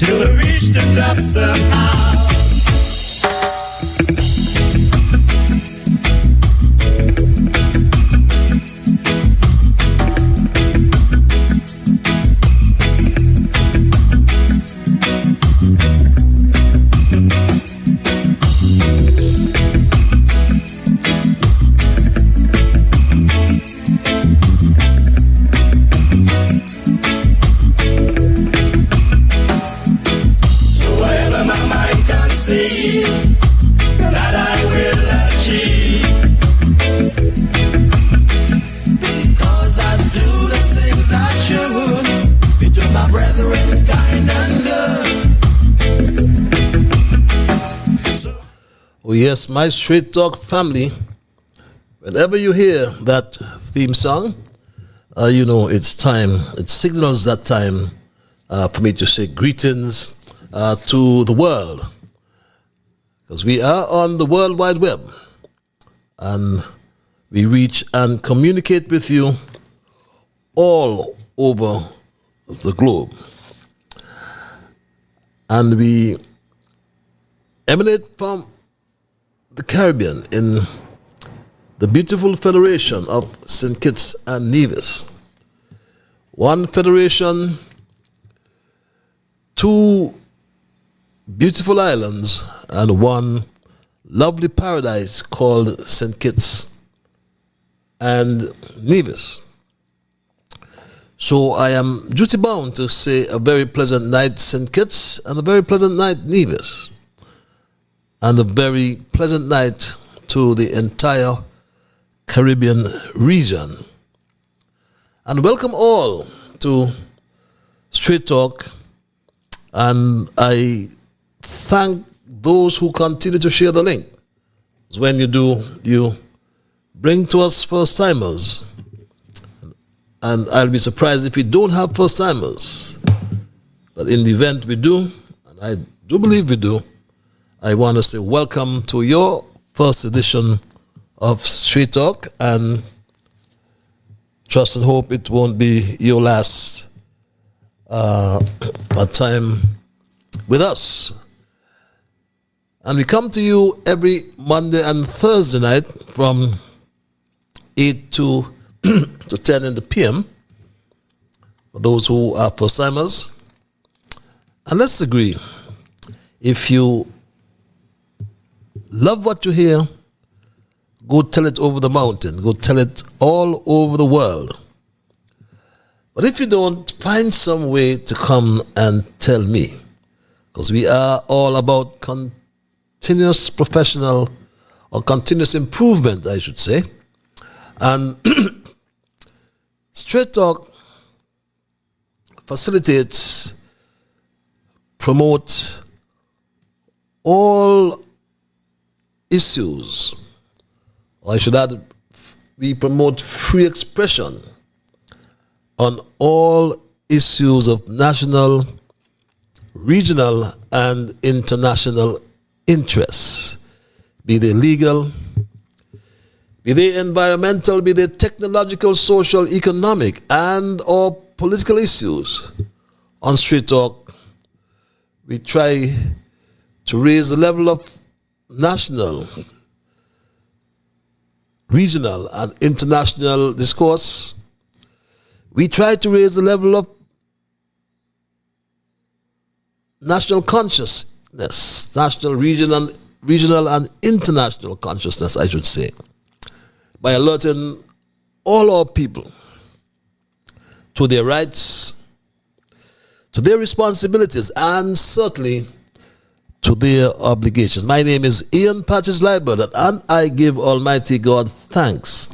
till I reach the top somehow. Yes, my Straight Talk family, whenever you hear that theme song, you know it's time. It signals that time for me to say greetings to the world. Because we are on the World Wide Web. And we reach and communicate with you all over the globe. And we emanate from the Caribbean in the beautiful federation of St. Kitts and Nevis. One federation, two beautiful islands, and one lovely paradise called St. Kitts and Nevis. So I am duty bound to say a very pleasant night St. Kitts and a very pleasant night Nevis. And a very pleasant night to the entire Caribbean region. And welcome all to Straight Talk. And I thank those who continue to share the link. When you do, you bring to us first-timers. And I'll be surprised if we don't have first-timers. But in the event we do, and I do believe we do, I want to say welcome to your first edition of Straight Talk, and trust and hope it won't be your last time with us. And we come to you every Monday and Thursday night from 8 to 10 in the PM, for those who are first-timers. And let's agree, if you love what you hear, go tell it over the mountain. Go tell it all over the world. But if you don't, find some way to come and tell me. Because we are all about continuous professional, or continuous improvement, I should say. And Straight Talk facilitates, promotes all issues, or I should add, we promote free expression on all issues of national, regional, and international interests, be they legal, be they environmental, be they technological, social, economic, and or political issues. On Straight Talk, we try to raise the level of national, regional, and international discourse. We try to raise the level of national consciousness, national, regional, and international consciousness, I should say, by alerting all our people to their rights, to their responsibilities, and certainly to their obligations. My name is Ian Patches Liebert, and I give Almighty God thanks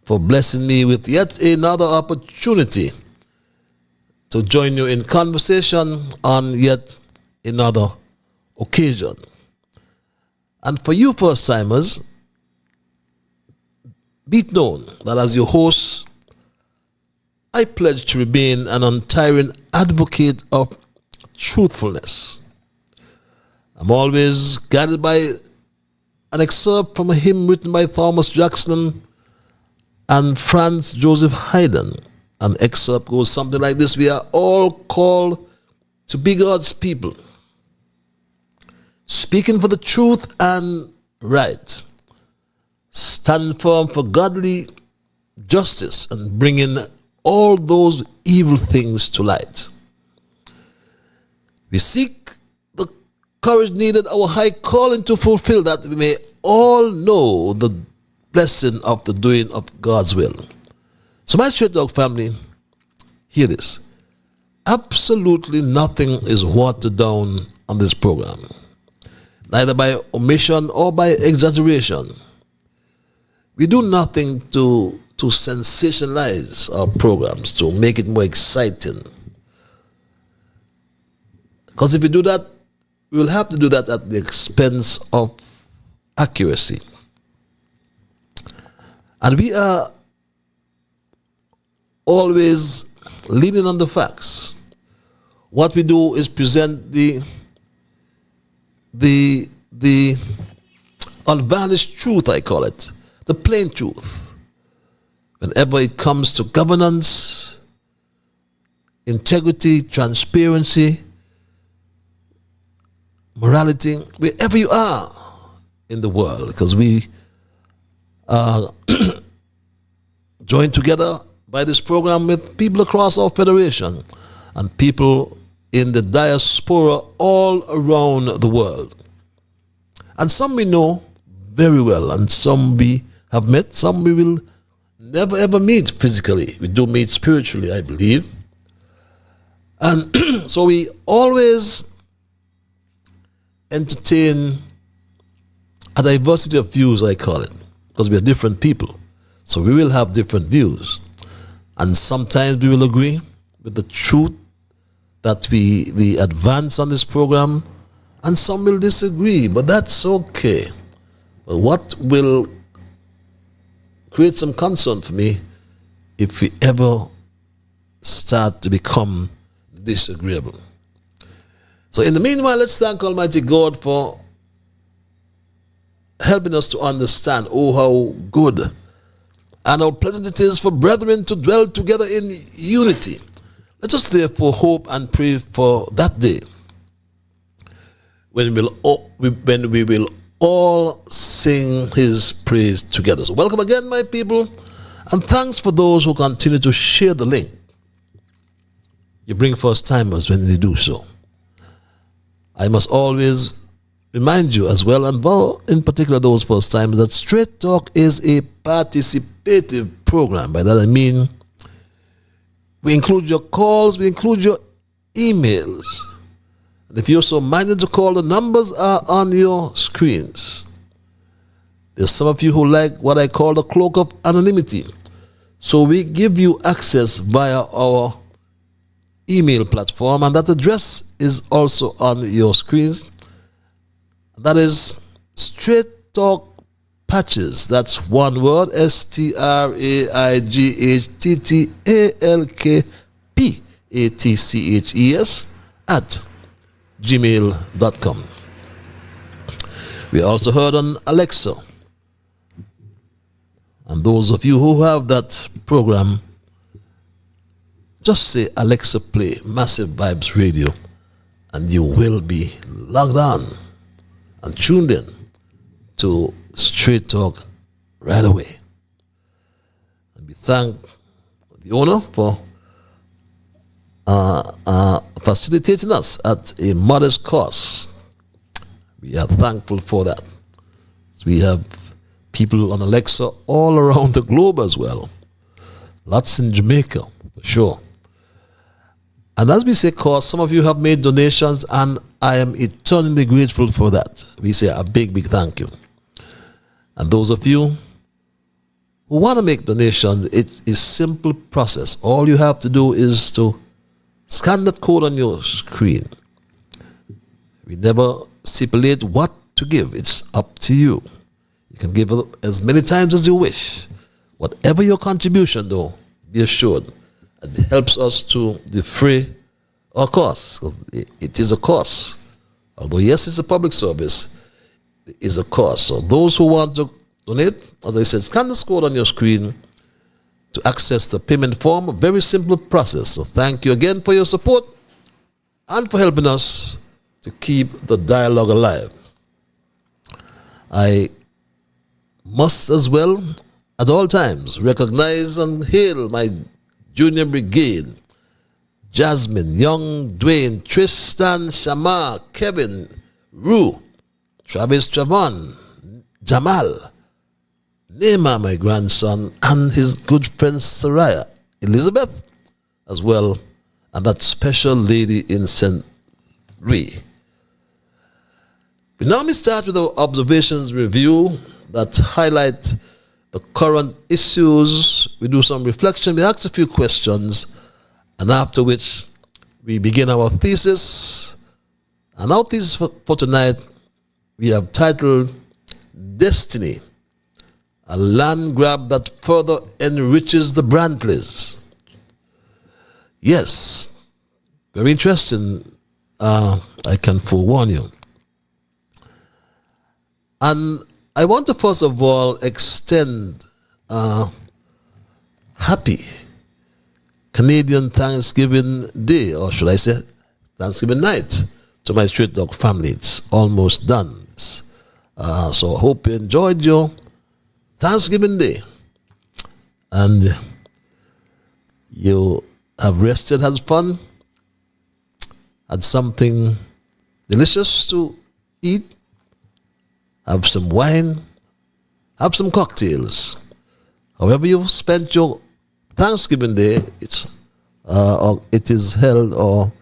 for blessing me with yet another opportunity to join you in conversation on yet another occasion. And for you first-timers, be it known that as your host, I pledge to remain an untiring advocate of truthfulness. I'm always guided by an excerpt from a hymn written by Thomas Jackson and Franz Joseph Haydn. An excerpt goes something like this: we are all called to be God's people, speaking for the truth and right, standing firm for godly justice and bringing all those evil things to light. We seek the courage needed, our high calling to fulfill, that we may all know the blessing of the doing of God's will. So my Straight Talk family, hear this. Absolutely nothing is watered down on this program, neither by omission or by exaggeration. We do nothing to sensationalize our programs, to make it more exciting. Because if we do that, we will have to do that at the expense of accuracy. And we are always leaning on the facts. What we do is present the unvarnished truth, I call it, the plain truth. Whenever it comes to governance, integrity, transparency, morality, wherever you are in the world, because we are joined together by this program with people across our federation and people in the diaspora all around the world. And some we know very well, and some we have met, some we will never ever meet physically. We do meet spiritually, I believe. And so we always entertain a diversity of views, I call it, because we are different people. So we will have different views. And sometimes we will agree with the truth that we advance on this program, and some will disagree, but that's okay. But what will create some concern for me if we ever start to become disagreeable. So in the meanwhile, let's thank Almighty God for helping us to understand, oh, how good and how pleasant it is for brethren to dwell together in unity. Let us therefore hope and pray for that day when we will all sing his praise together. So welcome again, my people, and thanks for those who continue to share the link. You bring first-timers when you do so. I must always remind you as well, and in particular those first-timers, that Straight Talk is a participative program. By that I mean we include your calls, we include your emails. And if you're so minded to call, the numbers are on your screens. There's some of you who like what I call the cloak of anonymity. So we give you access via our email platform, and that address is also on your screens. That is Straight Talk Patches. That's one word, STRAIGHTTALKPATCHES at gmail.com. We also heard on Alexa. And those of you who have that program, just say, Alexa, play Massive Vibes Radio, and you will be logged on and tuned in to Straight Talk right away. And we thank the owner for facilitating us at a modest cost. We are thankful for that. We have people on Alexa all around the globe as well. Lots in Jamaica, for sure. And as we say cost, some of you have made donations, and I am eternally grateful for that. We say a big, big thank you. And those of you who want to make donations, it's a simple process. All you have to do is to scan that code on your screen. We never stipulate what to give. It's up to you. You can give as many times as you wish. Whatever your contribution, though, be assured it helps us to defray our costs, because it is a cost. Although, yes, it's a public service, it is a cost. So those who want to donate, as I said, scan this code on your screen to access the payment form. A very simple process. So thank you again for your support, and for helping us to keep the dialogue alive. I must as well, at all times, recognize and hail my junior brigade, Jasmine, Young, Dwayne, Tristan, Shamar, Kevin, Rue, Travis, Travon, Jamal, Neymar, my grandson, and his good friend Saraya, Elizabeth, as well, and that special lady in St. Louis. We now start with our observations review that highlight the current issues. We do some reflection, we ask a few questions, and after which we begin our thesis. And our thesis for tonight we have titled Destiny, a land grab that further enriches the Brantleys. Yes, very interesting, I can forewarn you. And I want to first of all extend happy Canadian Thanksgiving Day, or should I say Thanksgiving night, to my Street Dog family. It's almost done. So I hope you enjoyed your Thanksgiving Day and you have rested, had fun, had something delicious to eat, have some wine, have some cocktails. However you spent your Thanksgiving Day, it is held or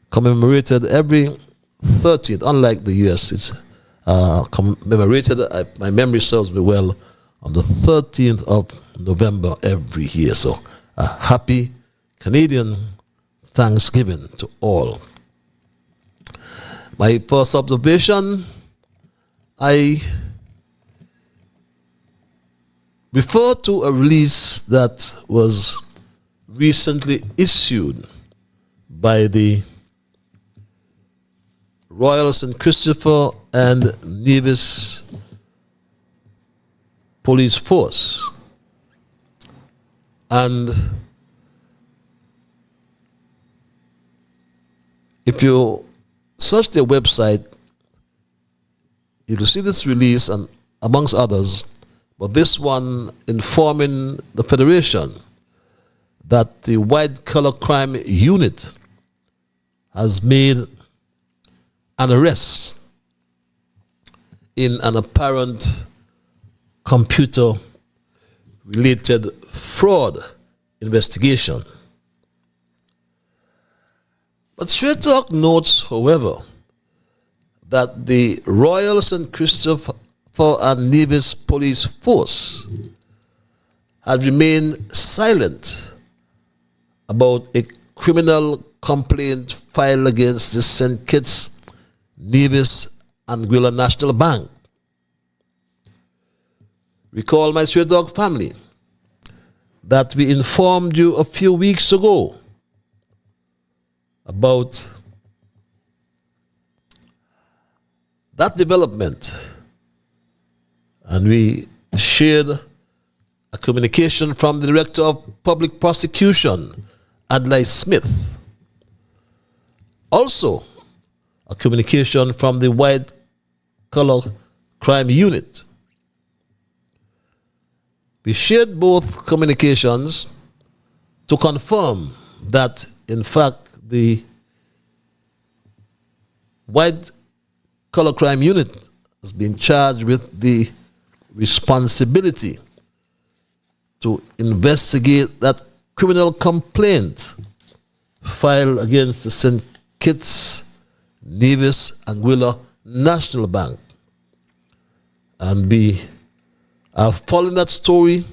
commemorated every 13th. Unlike the U.S., it's commemorated, my memory serves me well, on the 13th of November every year. So a happy Canadian Thanksgiving to all. My first observation, I refer to a release that was recently issued by the Royal St. Christopher and Nevis Police Force. And if you search their website, you will see this release, and amongst others, but this one informing the Federation that the White Collar Crime Unit has made an arrest in an apparent computer-related fraud investigation. But Straight Talk notes, however, that the Royal St. Christopher and Nevis Police Force had remained silent about a criminal complaint filed against the St. Kitts, Nevis, and Anguilla National Bank. Recall, my Straight Dog family, that we informed you a few weeks ago about that development, and we shared a communication from the Director of Public Prosecution, Adlai Smith. Also, a communication from the White Collar Crime Unit. We shared both communications to confirm that, in fact, the White Collar Crime Unit has been charged with the responsibility to investigate that criminal complaint filed against the St. Kitts, Nevis, Anguilla National Bank. And we are following that story.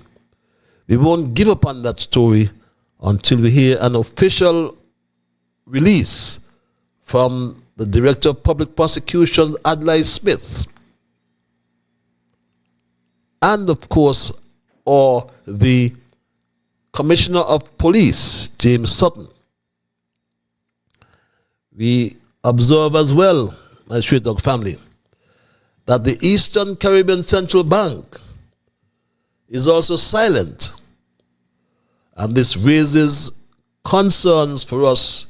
We won't give up on that story until we hear an official release from the Director of Public Prosecution, Adlai Smith, and of course, or the Commissioner of Police, James Sutton. We observe as well, my Straight Dog family, that the Eastern Caribbean Central Bank is also silent, and this raises concerns for us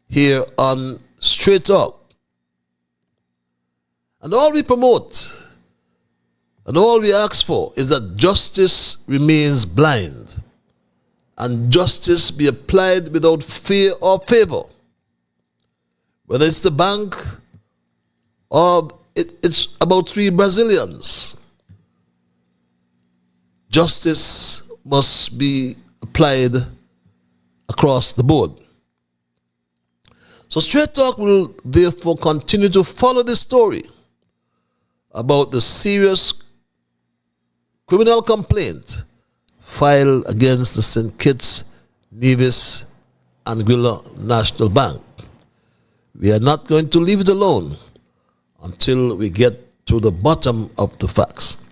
here on straight talk. And all we promote and all we ask for is that justice remains blind and justice be applied without fear or favor. Whether it's the bank or it's about 3 Brazilians. Justice must be applied across the board. So Straight Talk will therefore continue to follow this story about the serious criminal complaint filed against the St. Kitts, Nevis, and Anguilla National Bank. We are not going to leave it alone until we get to the bottom of the facts.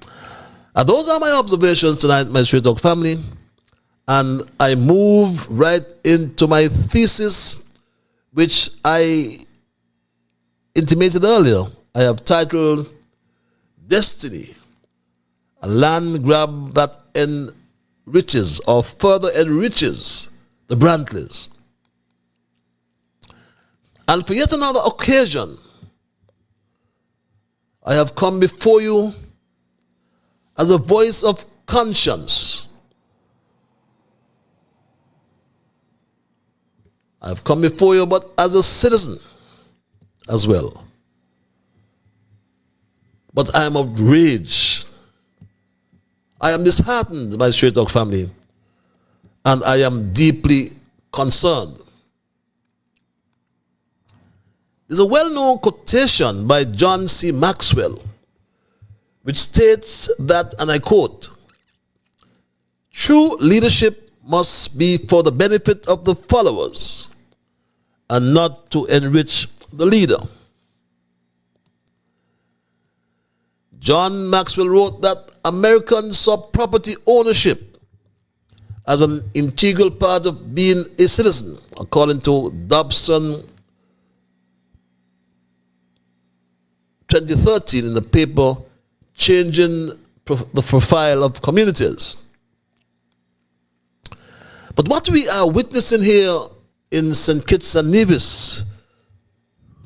And those are my observations tonight, my Straight Talk family. And I move right into my thesis, which I intimated earlier. I have titled Destiny, a land grab that enriches or further enriches the Brantleys. And for yet another occasion, I have come before you as a voice of conscience. I have come before you, but as a citizen as well. But I am outraged. I am disheartened, my Straight Talk family, and I am deeply concerned. There's a well-known quotation by John C. Maxwell, which states that, and I quote, "True leadership must be for the benefit of the followers and not to enrich the leader." John Maxwell wrote that Americans saw property ownership as an integral part of being a citizen, according to Dobson 2013 in the paper Changing the Profile of Communities. But what we are witnessing here in St. Kitts and Nevis,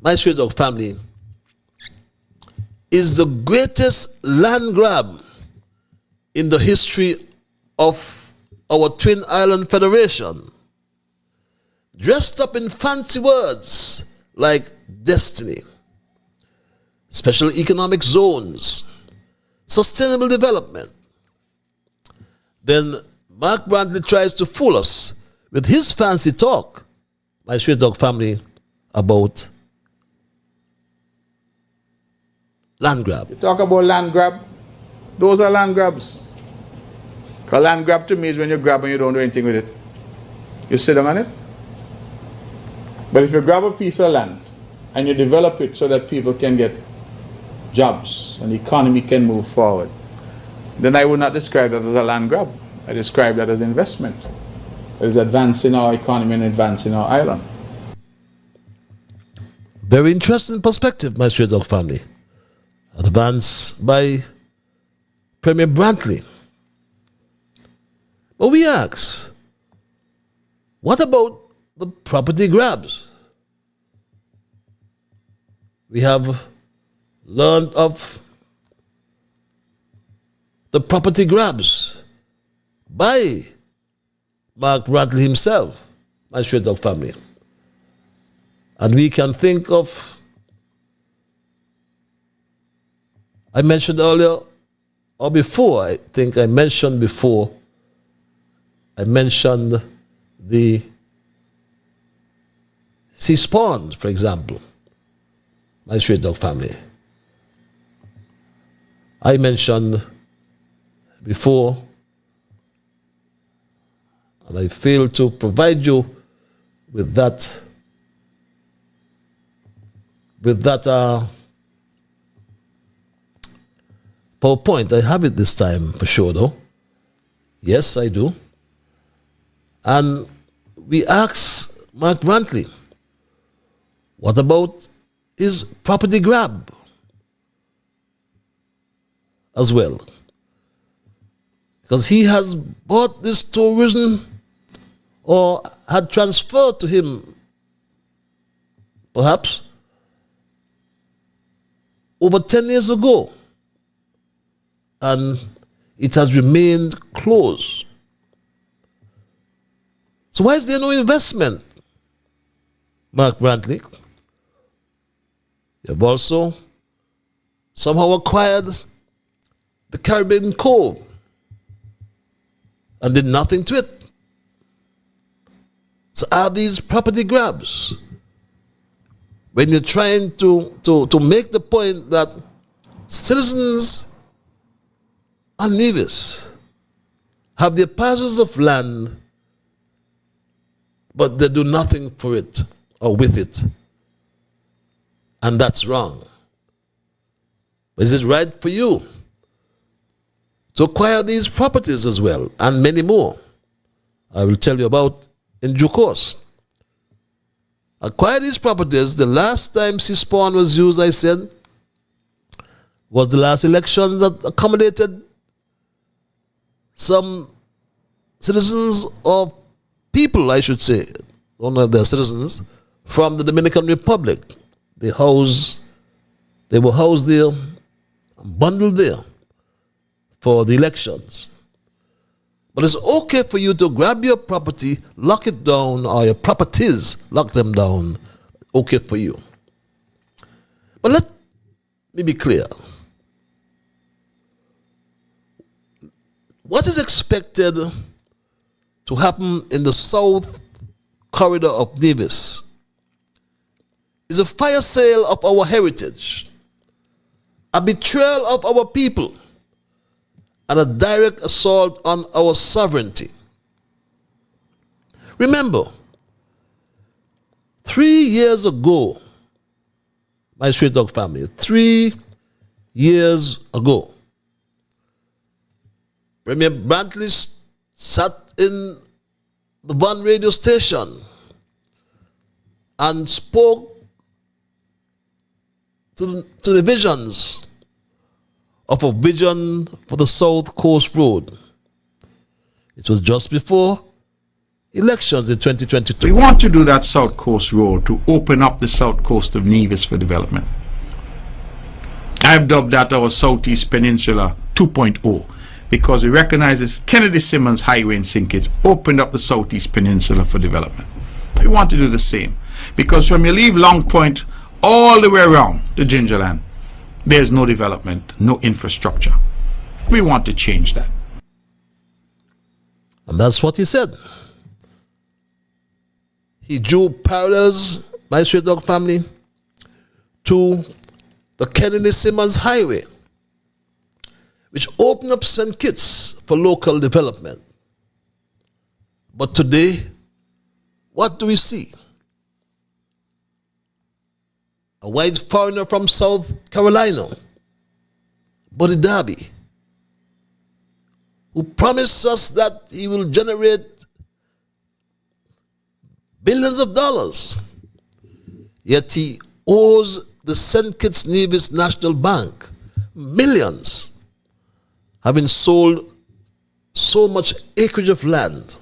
my Straight Talk family, is the greatest land grab in the history of our Twin Island Federation, dressed up in fancy words like destiny, special economic zones, sustainable development. Then Mark Brantley tries to fool us with his fancy talk, my Straight Talk family, about land grab. You talk about land grab, those are land grabs. Because land grab to me is when you grab and you don't do anything with it. You sit down on it. But if you grab a piece of land and you develop it so that people can get jobs and the economy can move forward, then I would not describe that as a land grab. I describe that as investment. It is advancing our economy and advancing our island. Very interesting perspective, my Straight Talk family. Advanced by Premier Brantley. But we ask, what about the property grabs? We have learned of the property grabs by Mark Brantley himself, my Straight Talk family. And we can think of, I mentioned earlier, or before, I think I mentioned before, I mentioned the sea spawn, for example, my Straight Talk family. I mentioned before, and I failed to provide you with that PowerPoint. I have it this time for sure though. Yes, I do. And we asked Mark Brantley, what about his property grab as well? Because he has bought this tourism or had transferred to him perhaps, over 10 years ago, and it has remained closed. So why is there no investment, Mark Brantley? You have also somehow acquired the Caribbean Cove and did nothing to it. So are these property grabs? When you're trying to make the point that citizens on Nevis have their parcels of land, but they do nothing for it or with it. And that's wrong. Is it right for you to acquire these properties as well, and many more? I will tell you about in due course. Acquire these properties. The last time C-SPAWN was used, I said, was the last election that accommodated some citizens or people, I should say, one of their citizens, from the Dominican Republic. They were housed there, bundled there for the elections. But it's okay for you to grab your property, lock it down, or your properties, lock them down. Okay for you. But let me be clear. What is expected to happen in the south corridor of Nevis is a fire sale of our heritage, a betrayal of our people, and a direct assault on our sovereignty. Remember, 3 years ago, my Straight Dog family, 3 years ago, Premier Brantleys sat in the one radio station and spoke to the visions of a vision for the South Coast Road. It was just before elections in 2022. We want to do that South Coast Road to open up the south coast of Nevis for development. I've dubbed that our Southeast Peninsula 2.0 because we recognize this Kennedy Simmons Highway in St. Kitts opened up the Southeast Peninsula for development. We want to do the same because from you leave Long Point all the way around to Gingerland, there's no development, no infrastructure. We want to change that. And that's what he said. He drew parallels, my Straight Dog family, to the Kennedy Simmons Highway, which opened up St. Kitts for local development. But today, what do we see? A white foreigner from South Carolina, Buddy Darby, who promised us that he will generate billions of dollars, yet he owes the St. Kitts Nevis National Bank millions, having sold so much acreage of land.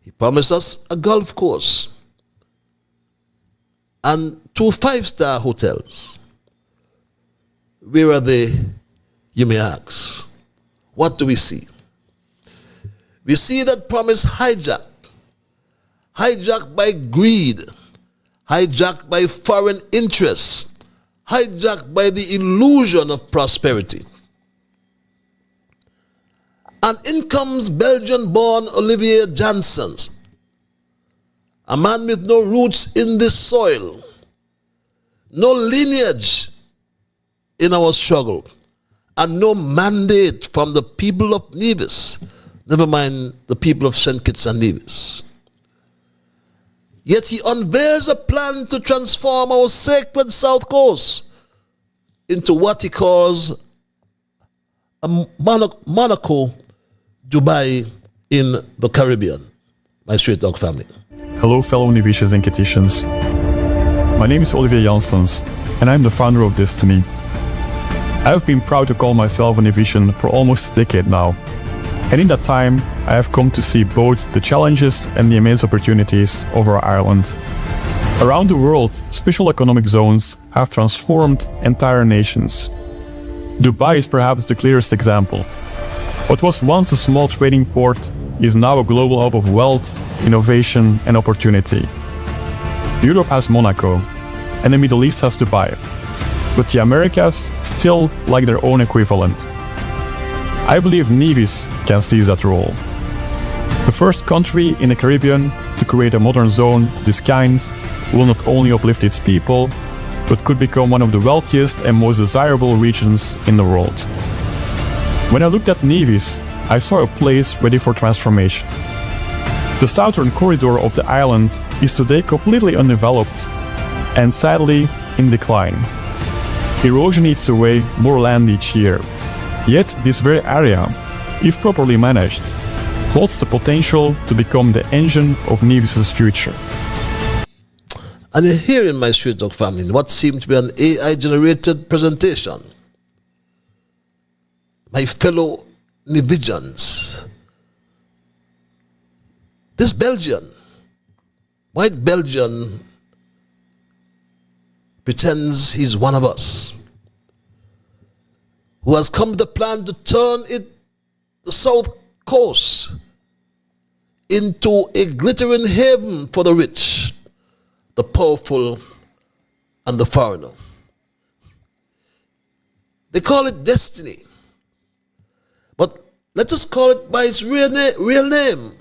He promised us a golf course and 2 5-star hotels. Where are they, you may ask? What do we see? We see that promise hijacked by greed, hijacked by foreign interests, hijacked by the illusion of prosperity. And in comes Belgian-born Olivier Janssens, a man with no roots in this soil, no lineage in our struggle, and no mandate from the people of Nevis, never mind the people of St. Kitts and Nevis. Yet he unveils a plan to transform our sacred South Coast into what he calls a Monaco, Dubai in the Caribbean. My Straight Dog family. Hello fellow Neviches and Kittitians. My name is Olivier Janssens and I'm the founder of Destiny. I have been proud to call myself a Nevisian for almost a decade now. And in that time, I have come to see both the challenges and the immense opportunities of our island. Around the world, special economic zones have transformed entire nations. Dubai is perhaps the clearest example. What was once a small trading port is now a global hub of wealth, innovation, and opportunity. Europe has Monaco, and the Middle East has Dubai, but the Americas still lack their own equivalent. I believe Nevis can seize that role. The first country in the Caribbean to create a modern zone of this kind will not only uplift its people, but could become one of the wealthiest and most desirable regions in the world. When I looked at Nevis, I saw a place ready for transformation. The southern corridor of the island is today completely undeveloped and sadly in decline. Erosion eats away more land each year. Yet this very area, if properly managed, holds the potential to become the engine of Nevis's future. And here in my Street Talk family, what seemed to be an AI-generated presentation, my fellow Nevisians, this Belgian, white Belgian, pretends he's one of us, who has come with the plan to turn the south coast into a glittering haven for the rich, the powerful, and the foreigner. They call it destiny. But let us call it by its real name,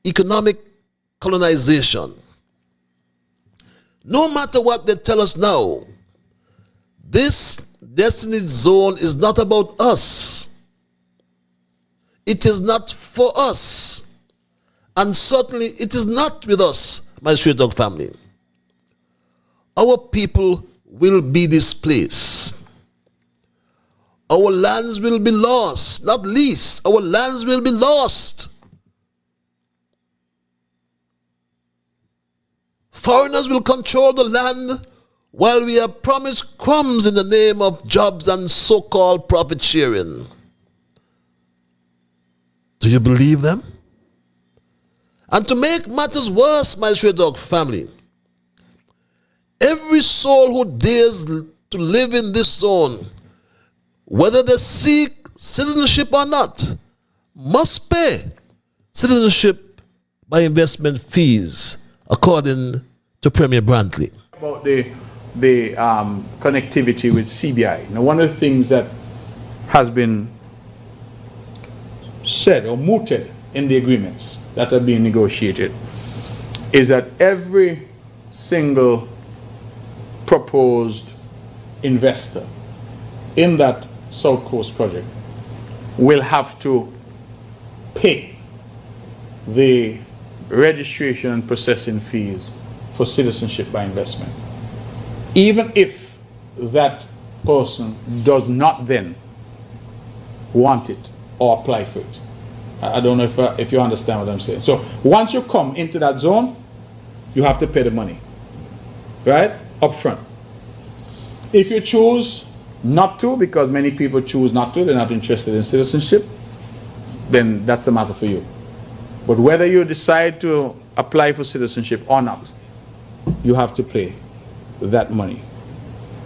economic colonization. No matter what they tell us now, this destiny zone is not about us. It is not for us. And certainly it is not with us, my Street Dog family. Our people will be displaced. Our lands will be lost, not least, our lands will be lost. Foreigners will control the land while we are promised crumbs in the name of jobs and so-called profit sharing. Do you believe them? And to make matters worse, my Street Dog family, every soul who dares to live in this zone, whether they seek citizenship or not, must pay citizenship by investment fees, according to Premier Brantley. About the connectivity with CBI. Now, one of the things that has been said or mooted in the agreements that are being negotiated is that every single proposed investor in that South Coast project will have to pay the registration and processing fees for citizenship by investment, even if that person does not then want it or apply for it. I don't know if you understand what I'm saying. So once you come into that zone, you have to pay the money, right, up front. If you choose not to, because many people choose not to, they're not interested in citizenship, then that's a matter for you. But whether you decide to apply for citizenship or not, you have to pay that money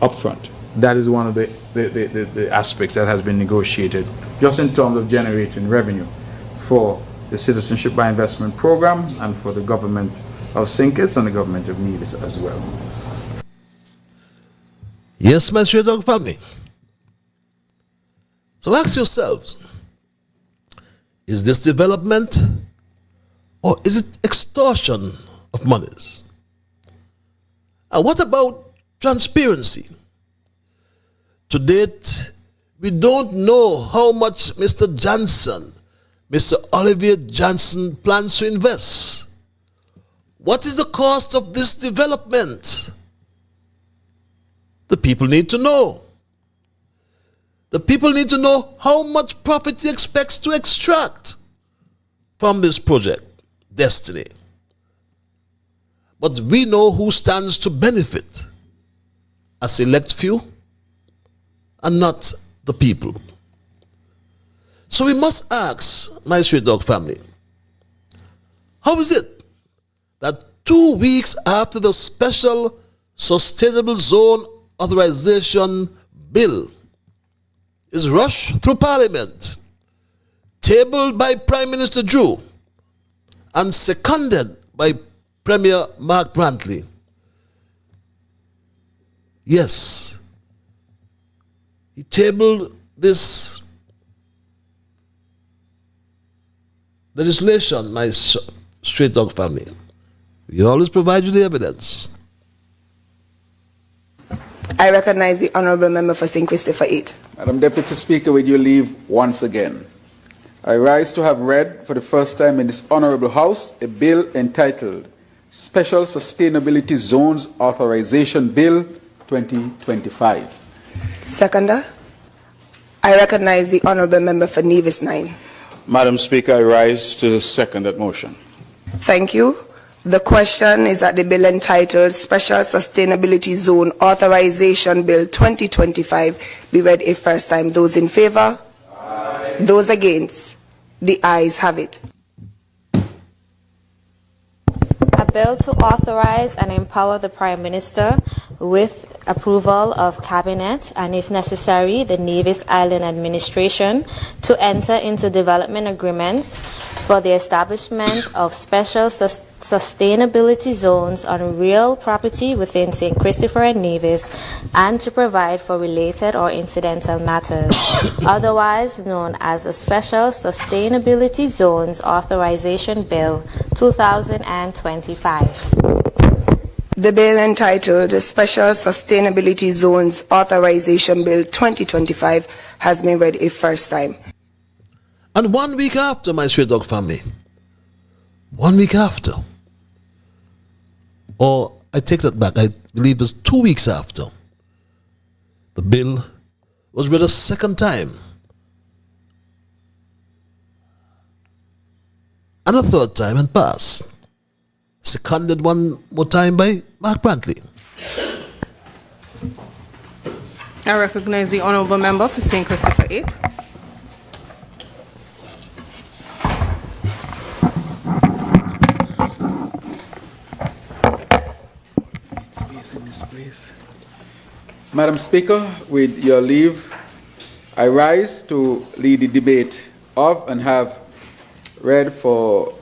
up front. That is one of the aspects that has been negotiated just in terms of generating revenue for the Citizenship by Investment program and for the government of St. Kitts and the government of Nevis as well. Yes, my Street Dog family. So ask yourselves, is this development or is it extortion of monies? And what about transparency? To date, we don't know how much Mr. Johnson, Mr. Olivier Johnson plans to invest. What is the cost of this development? The people need to know. The people need to know how much profit he expects to extract from this project, Destiny. But we know who stands to benefit, a select few and not the people. So we must ask, my Street Dog family, how is it that 2 weeks after the Special Sustainable Zone Authorization Bill is rushed through Parliament, tabled by Prime Minister Drew, and seconded by Premier Mark Brantley. Yes, he tabled this legislation, my straight dog family. We always provide you the evidence. I recognize the Honourable Member for St. Christopher 8. Madam Deputy Speaker, with your leave once again, I rise to have read for the first time in this Honourable House a bill entitled Special Sustainability Zones Authorization Bill 2025. Seconder, I recognize the Honourable Member for Nevis 9. Madam Speaker, I rise to second that motion. Thank you. The question is that the bill entitled Special Sustainability Zone Authorization Bill 2025 be read a first time. Those in favour? Aye. Those against? The ayes have it. A bill to authorize and empower the Prime Minister with approval of Cabinet and, if necessary, the Nevis Island Administration to enter into development agreements for the establishment of special sustainability zones on real property within St. Christopher and Nevis, and to provide for related or incidental matters, otherwise known as a Special Sustainability Zones Authorization Bill 2025. The bill entitled Special Sustainability Zones Authorization Bill 2025 has been read a first time. And 1 week after, my straight dog family, 1 week after, or I take that back, I believe it's 2 weeks after, the bill was read a second time, and a third time, and passed. Seconded one more time by Mark Brantley. I recognize the Honourable Member for St. Christopher 8. Space in this place. Madam Speaker, with your leave, I rise to lead the debate of and have read for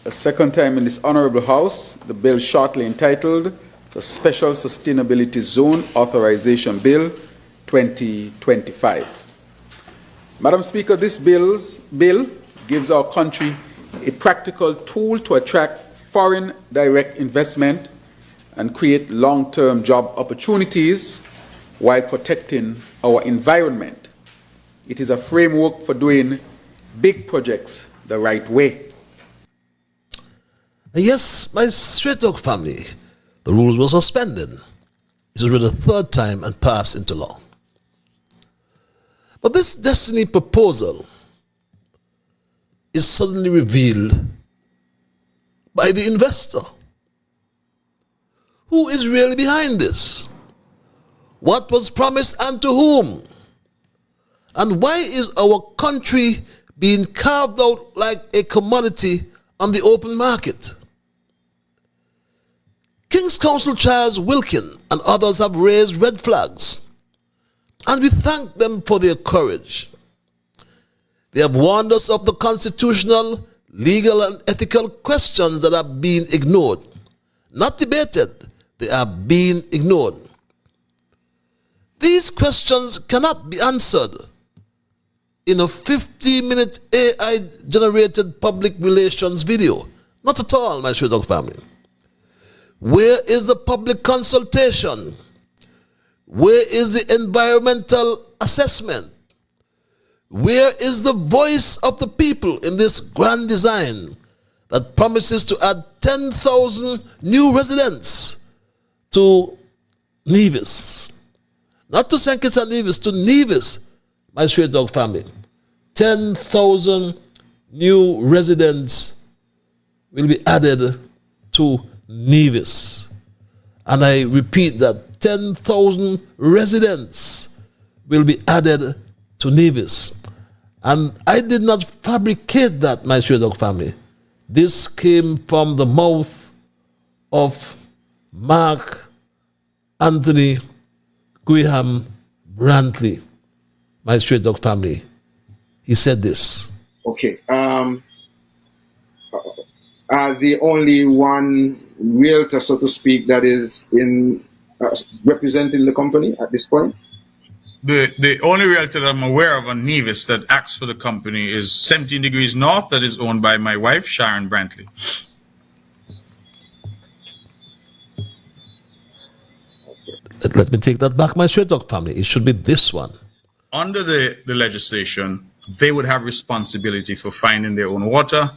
a second time in this Honourable House the bill shortly entitled the Special Sustainability Zone Authorization Bill 2025. Madam Speaker, this bill gives our country a practical tool to attract foreign direct investment and create long-term job opportunities while protecting our environment. It is a framework for doing big projects the right way. Yes, my straight dog family, the rules were suspended. It was read a third time and passed into law. But this destiny proposal is suddenly revealed by the investor. Who is really behind this? What was promised and to whom? And why is our country being carved out like a commodity on the open market? King's Counsel Charles Wilkin and others have raised red flags, and we thank them for their courage. They have warned us of the constitutional, legal, and ethical questions that are being ignored. Not debated, they are being ignored. These questions cannot be answered in a 50-minute AI-generated public relations video. Not at all, my straight dog family. Where is the public consultation? Where is the environmental assessment? Where is the voice of the people in this grand design that promises to add 10,000 new residents to Nevis? Not to St. Kitts and Nevis, to Nevis, my straight dog family. 10,000 new residents will be added to Nevis. And I repeat that 10,000 residents will be added to Nevis. And I did not fabricate that, my straight dog family. This came from the mouth of Mark Anthony Graham Brantley, my straight dog family. He said this. Okay. The only one realtor, so to speak, that is in representing the company at this point? The only realtor that I'm aware of on Nevis that acts for the company is 17 Degrees North, that is owned by my wife, Sharon Brantley. Let me take that back, my straight dog family. It should be this one. Under the legislation, they would have responsibility for finding their own water,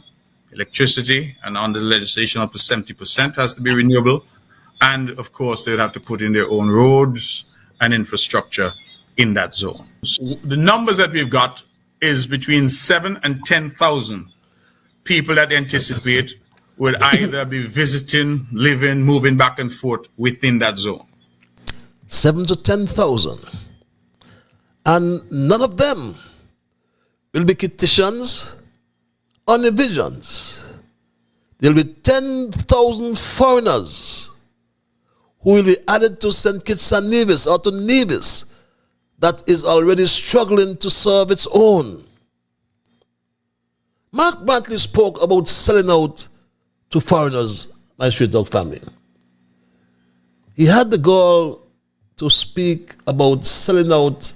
electricity, and under the legislation up to 70% has to be renewable. And of course, they would have to put in their own roads and infrastructure in that zone. The numbers that we've got is between 7,000 and 10,000 people that anticipate would either be visiting, living, moving back and forth within that zone. 7,000 to 10,000. And none of them will be Kittians or Nevisians. There will be 10,000 foreigners who will be added to St. Kitts and Nevis or to Nevis that is already struggling to serve its own. Mark Brantley spoke about selling out to foreigners, my straight dog family. He had the goal to speak about selling out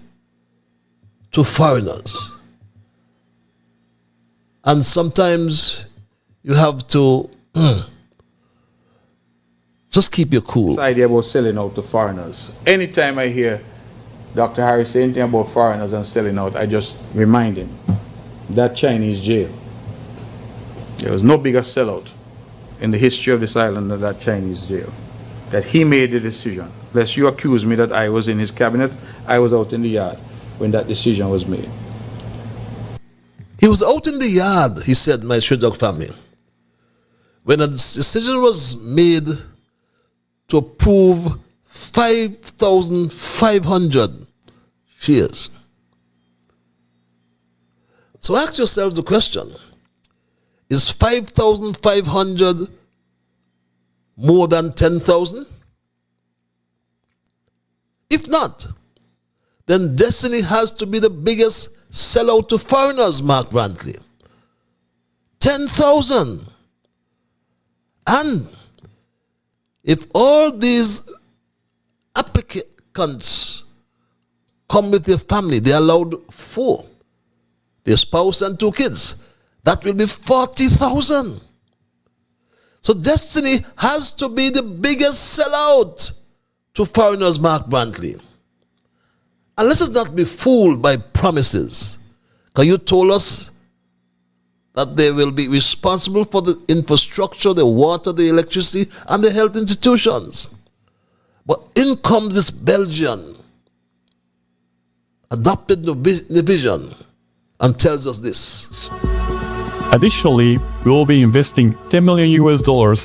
to foreigners. And sometimes you have to just keep your cool. This idea about selling out to foreigners. Anytime I hear Dr. Harris say anything about foreigners and selling out, I just remind him that Chinese jail. There was no bigger sellout in the history of this island than that Chinese jail. That he made the decision. Lest you accuse me that I was in his cabinet, I was out in the yard when that decision was made. He was out in the yard, he said, my straight dog family, when a decision was made to approve 5,500 shares. So ask yourselves the question, is 5,500 more than 10,000? If not, then Destiny has to be the biggest sellout to foreigners, Mark Brantley. 10,000. And if all these applicants come with their family, they are allowed 4, their spouse and 2 kids, that will be 40,000. So Destiny has to be the biggest sellout to foreigners, Mark Brantley. And let us not be fooled by promises. Because you told us that they will be responsible for the infrastructure, the water, the electricity, and the health institutions. But in comes this Belgian, adopted Nevision, and tells us this. Additionally, we will be investing $10 million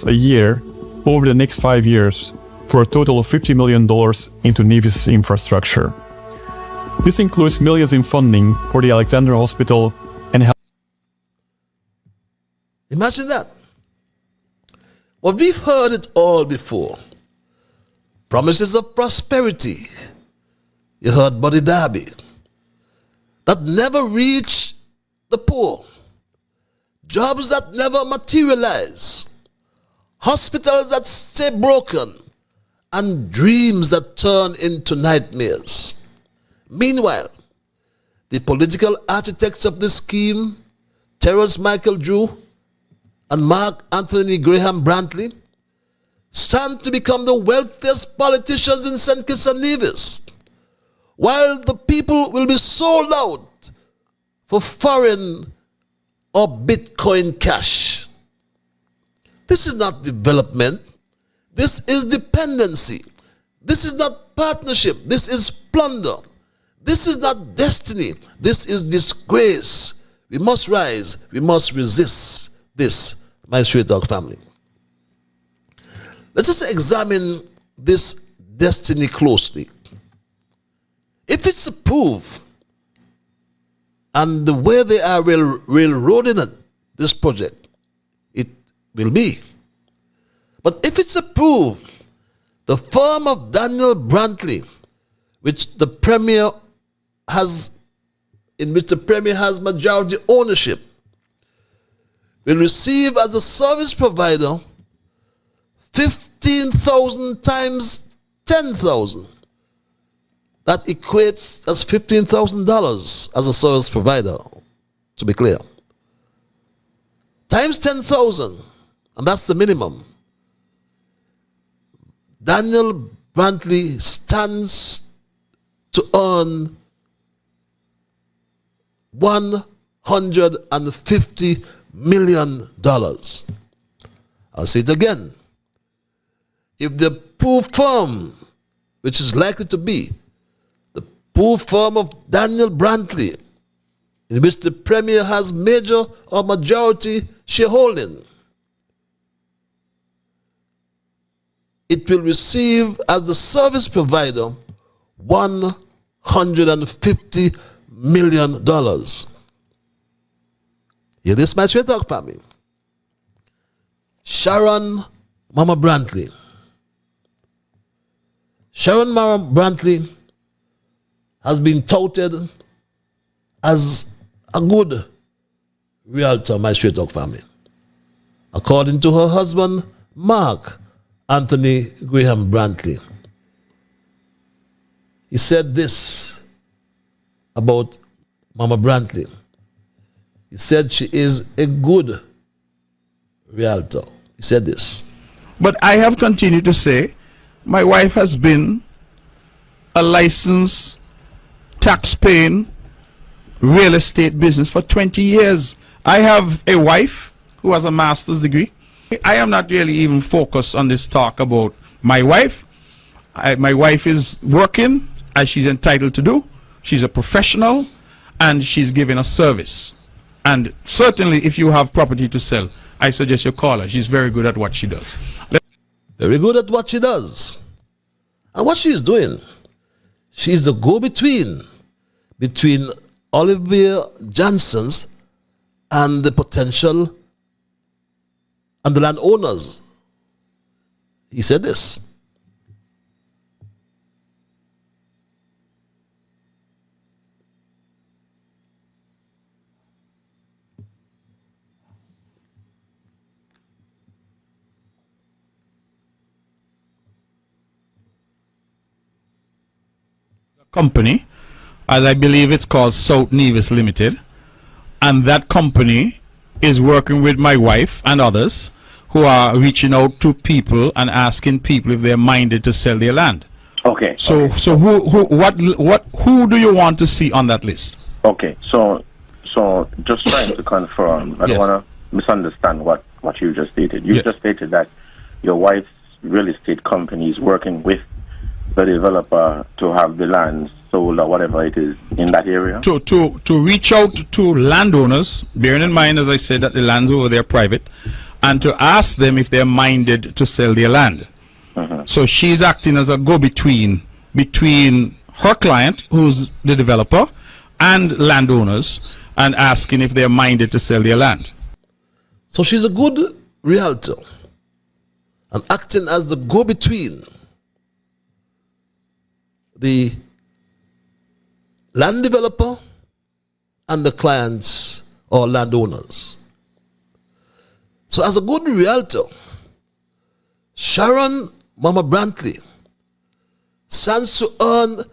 a year over the next 5 years for a total of $50 million into Nevis infrastructure. This includes millions in funding for the Alexander Hospital and health. Imagine that. Well, we've heard it all before. Promises of prosperity. You heard Buddy Darby. That never reach the poor. Jobs that never materialize. Hospitals that stay broken. And dreams that turn into nightmares. Meanwhile, the political architects of this scheme, Terrence Michael Drew and Mark Anthony Graham Brantley, stand to become the wealthiest politicians in St. Kitts and Nevis, while the people will be sold out for foreign or Bitcoin cash. This is not development. This is dependency. This is not partnership. This is plunder. This is not destiny. This is disgrace. We must rise. We must resist this, my straight dog family. Let us examine this destiny closely. If it's approved, and the way they are railroading it, this project, it will be. But if it's approved, the firm of Daniel Brantley, which the Premier has majority ownership, will receive as a service provider 15,000 times 10,000. That equates as $15,000 as a service provider, to be clear. Times 10,000, and that's the minimum. Daniel Brantley stands to earn $150 million. I'll say it again. If the approved firm, which is likely to be the approved firm of Daniel Brantley, in which the Premier has major or majority shareholding, it will receive as the service provider $150 million. Hear this, my straight talk family. Sharon Mama Brantley. Sharon Mama Brantley has been touted as a good realtor, my straight talk family. According to her husband, Mark Anthony Graham Brantley. He said this about Mama Brantley. He said she is a good realtor. He said this. But I have continued to say, my wife has been a licensed tax-paying real estate business for 20 years. I have a wife who has a master's degree. I am not really even focused on this talk about my wife. My wife is working as she's entitled to do. She's a professional and she's giving a service. And certainly if you have property to sell, I suggest you call her. She's very good at what she does. Very good at what she does. And what she's doing, she's the go-between between Olivia Johnson's and the potential and the landowners. He said this. Company, as I believe it's called South Nevis Limited, and that company is working with my wife and others who are reaching out to people and asking people if they're minded to sell their land. Okay. So who do you want to see on that list? Okay. So just trying to confirm. I don't want to misunderstand what you just stated. You just stated that your wife's real estate company is working with the developer to have the land sold or whatever it is in that area? To reach out to landowners, bearing in mind, as I said, that the lands over there are private, and to ask them if they're minded to sell their land. So she's acting as a go-between between her client, who's the developer, and landowners, and asking if they're minded to sell their land. So she's a good realtor and acting as the go-between the land developer and the clients or landowners. So as a good realtor, Sharon Mama Brantley stands to earn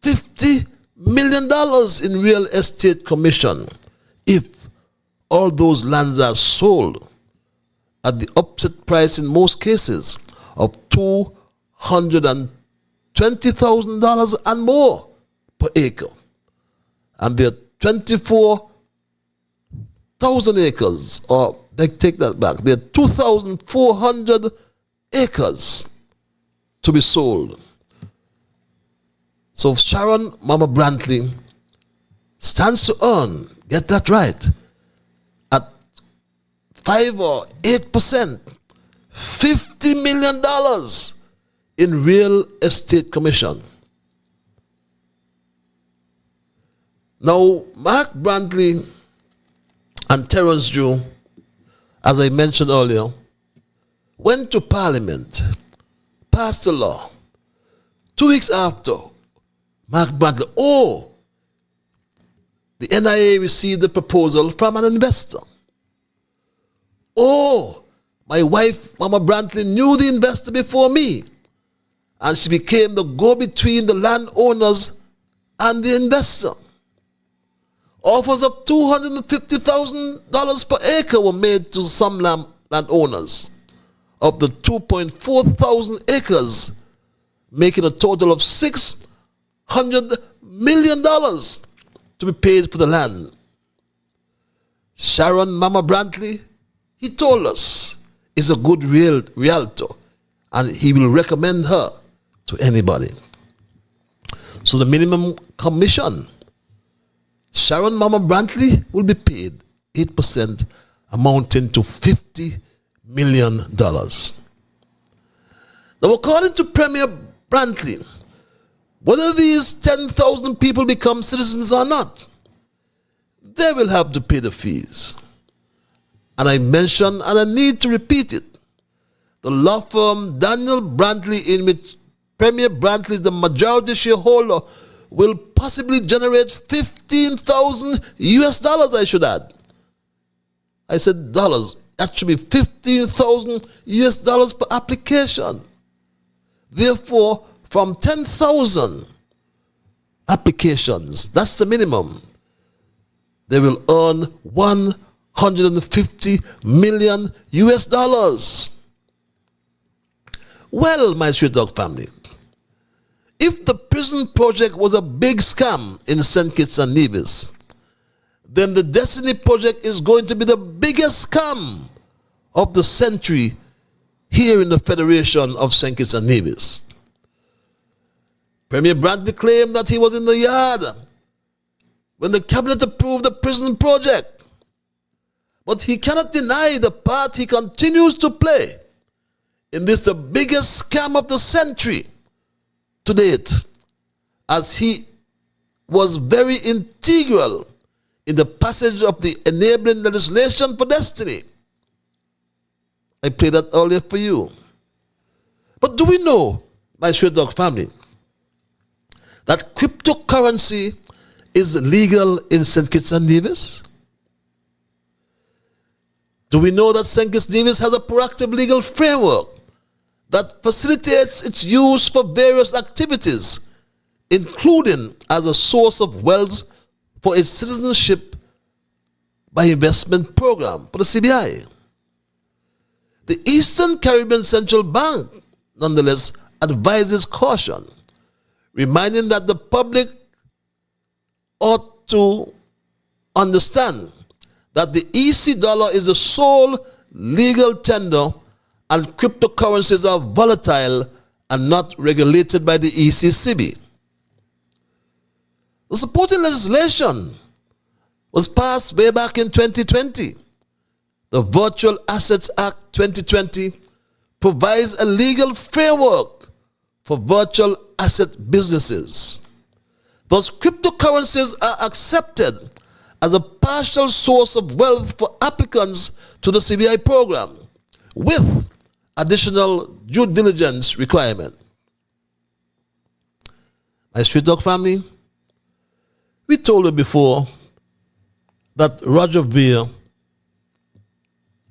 $50 million in real estate commission if all those lands are sold at the upset price in most cases of $220,000 and more per acre. And there are 24,000 acres, or take that back, there are 2,400 acres to be sold. So Sharon Mama Brantley stands to earn, get that right, at 5 or 8%, $50 million in real estate commission. Now, Mark Brantley and Terence Drew, as I mentioned earlier, went to Parliament, passed a law. 2 weeks after, Mark Brantley, the NIA received a proposal from an investor. My wife, Mama Brantleys, knew the investor before me, and she became the go-between the landowners and the investor. Offers of $250,000 per acre were made to some landowners of the 2.4 thousand acres, making a total of $600 million to be paid for the land. Sharon Mama Brantleys, he told us, is a good realtor, and he will recommend her to anybody. So the minimum commission, Sharon Mama Brantleys will be paid 8%, amounting to $50 million. Now, according to Premier Brantleys, whether these 10,000 people become citizens or not, they will have to pay the fees. And I mentioned, and I need to repeat it, the law firm Daniel Brantleys, in which Premier Brantleys is the majority shareholder, will possibly generate $15,000, I should add. I said dollars. That should be $15,000 per application. Therefore, from 10,000 applications, that's the minimum, they will earn $150 million. Well, my Street Dog family, if the prison project was a big scam in St. Kitts and Nevis, then the Destiny project is going to be the biggest scam of the century here in the Federation of St. Kitts and Nevis. Premier Brantleys claimed that he was in the yard when the cabinet approved the prison project. But he cannot deny the part he continues to play in this, the biggest scam of the century to date, as he was very integral in the passage of the enabling legislation for Destiny. I played that earlier for you. But do we know, my Street Dog family, that cryptocurrency is legal in St. Kitts and Nevis? Do we know that St. Kitts and Nevis has a proactive legal framework that facilitates its use for various activities, including as a source of wealth for its citizenship by investment program for the CBI? The Eastern Caribbean Central Bank, nonetheless, advises caution, reminding that the public ought to understand that the EC dollar is the sole legal tender and cryptocurrencies are volatile and not regulated by the ECCB. The supporting legislation was passed way back in 2020. The Virtual Assets Act 2020 provides a legal framework for virtual asset businesses. Thus, cryptocurrencies are accepted as a partial source of wealth for applicants to the CBI program, with additional due diligence requirement. My Street Dog family, we told you before that Roger Ver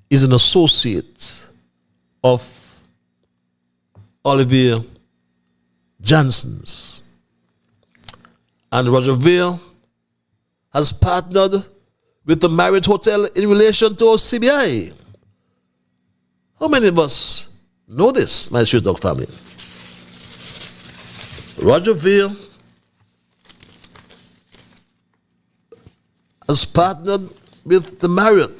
is an associate of Olivier Johnson's. And Roger Ver has partnered with the Marriott Hotel in relation to our CBI. How many of us know this, my Street Dog family? Roger Ver has partnered with the Marriott.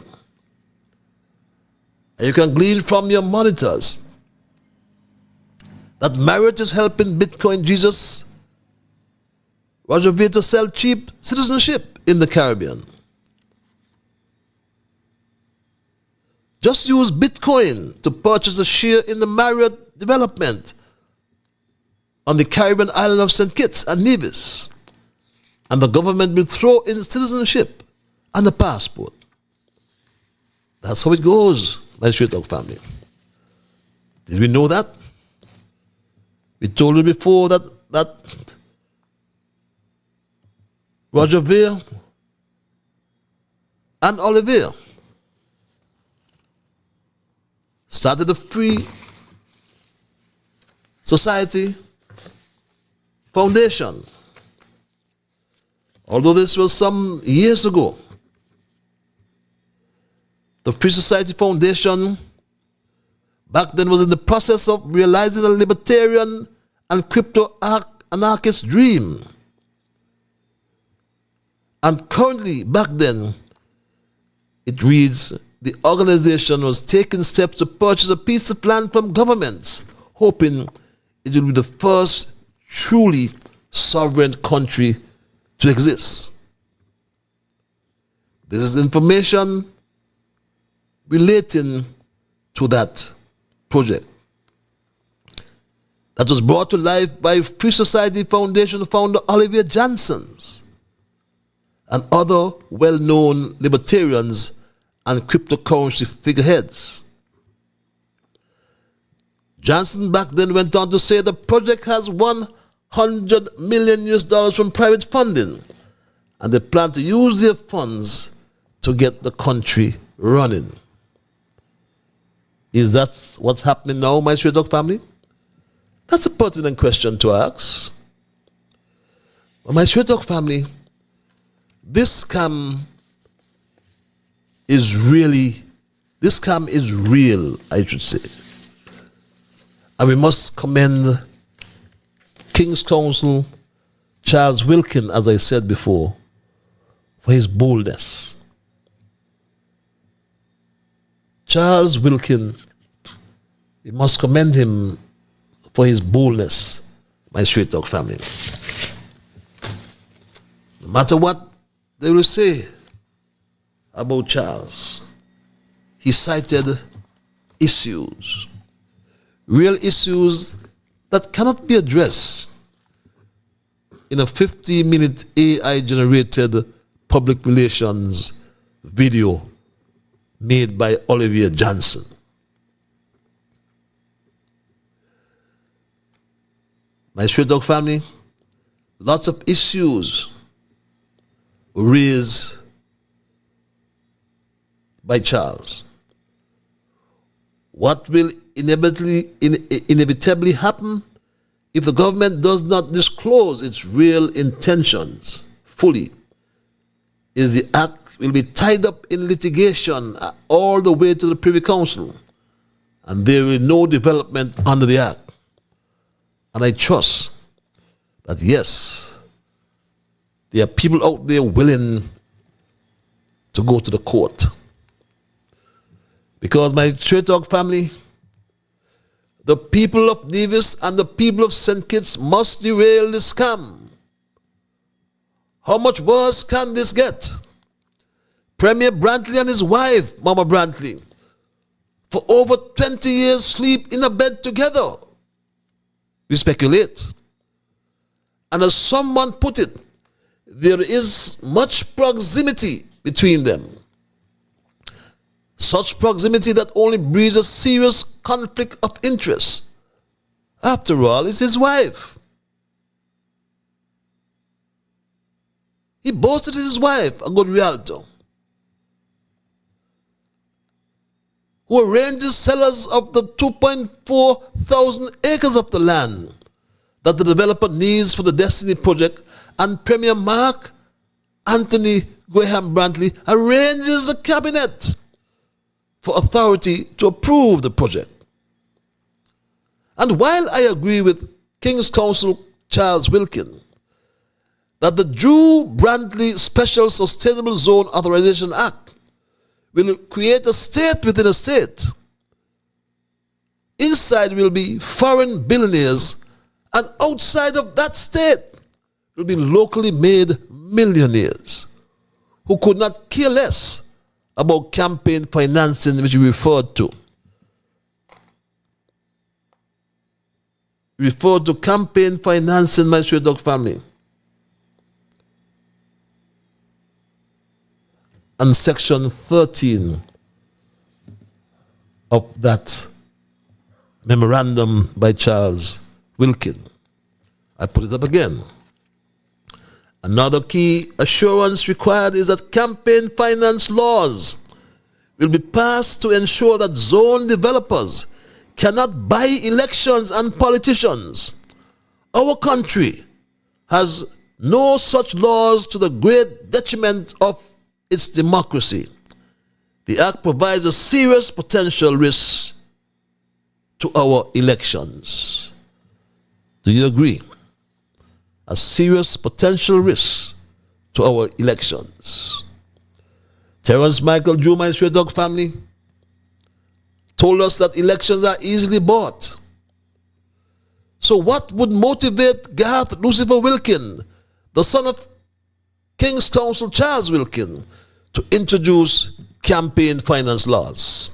And you can glean from your monitors that Marriott is helping Bitcoin Jesus Roger Ver to sell cheap citizenship in the Caribbean. Just use Bitcoin to purchase a share in the Marriott development on the Caribbean island of St. Kitts and Nevis, and the government will throw in citizenship and a passport. That's how it goes, my Street Dog family. Did we know that? We told you before that Roger Ver and Olivier started a free society foundation. Although this was some years ago, the Free Society Foundation back then was in the process of realizing a libertarian and crypto-anarchist dream. And currently, back then, it reads, the organization was taking steps to purchase a piece of land from governments, hoping it would be the first truly sovereign country to exist. This is information relating to that project that was brought to life by Free Society Foundation founder Olivier Janssens and other well-known libertarians and cryptocurrency figureheads. Janssen back then went on to say the project has $100 million from private funding, and they plan to use their funds to get the country running. Is that what's happening now, my Straight Talk family? That's a pertinent question to ask. Well, my Straight Talk family, this scam is real, I should say. And we must commend King's Counsel Charles Wilkin, as I said before, for his boldness. Charles Wilkin, we must commend him for his boldness, my Straight Talk family. No matter what they will say about Charles, he cited issues, real issues that cannot be addressed in a 50-minute AI-generated public relations video made by Olivier Janssen. My Straight Talk family, lots of issues were raised by Charles. What will inevitably happen if the government does not disclose its real intentions fully is the act will be tied up in litigation all the way to the Privy Council, and there will be no development under the act. And I trust that yes, there are people out there willing to go to the court. Because my Straight Talk family, the people of Nevis and the people of St. Kitts must derail this scam. How much worse can this get? Premier Brantley and his wife, Mama Brantley, for over 20 years sleep in a bed together. We speculate. And as someone put it, there is much proximity between them. Such proximity that only breeds a serious conflict of interest. After all, it's his wife. He boasted his wife, a good realtor, who arranges sellers of the 2.4 thousand acres of the land that the developer needs for the Destiny project, and Premier Mark Anthony Graham Brantley arranges a cabinet for authority to approve the project. And while I agree with King's Counsel Charles Wilkin that the Drew Brantley Special Sustainable Zone Authorization Act will create a state within a state, inside will be foreign billionaires, and outside of that state will be locally made millionaires who could not care less about campaign financing, which we referred to. We referred to campaign financing, my Straight Talk family. And section 13 of that memorandum by Charles Wilkin. I put it up again. Another key assurance required is that campaign finance laws will be passed to ensure that zone developers cannot buy elections and politicians. Our country has no such laws, to the great detriment of its democracy. The Act provides a serious potential risk to our elections. Do you agree? A serious potential risk to our elections. Terence Michael Juma and Stray Dog family told us that elections are easily bought. So what would motivate Garth Lucifer Wilkin, the son of King's Counsel Charles Wilkin, to introduce campaign finance laws?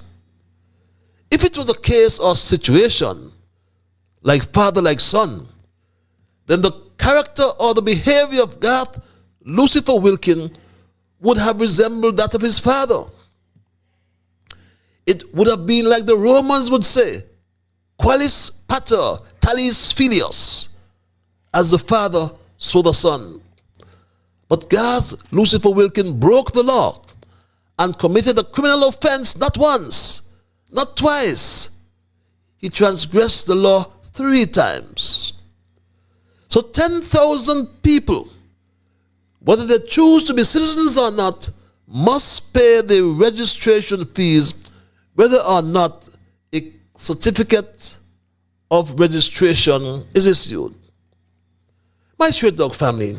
If it was a case or situation like father like son, then the character or the behavior of Garth Lucifer Wilkin would have resembled that of his father. It would have been like the Romans would say, qualis pater talis filius, as the father, so the son. But Garth Lucifer Wilkin broke the law and committed a criminal offense not once, not twice. He transgressed the law 3 times. So 10,000 people, whether they choose to be citizens or not, must pay the registration fees, whether or not a certificate of registration is issued. My Stray Dog family,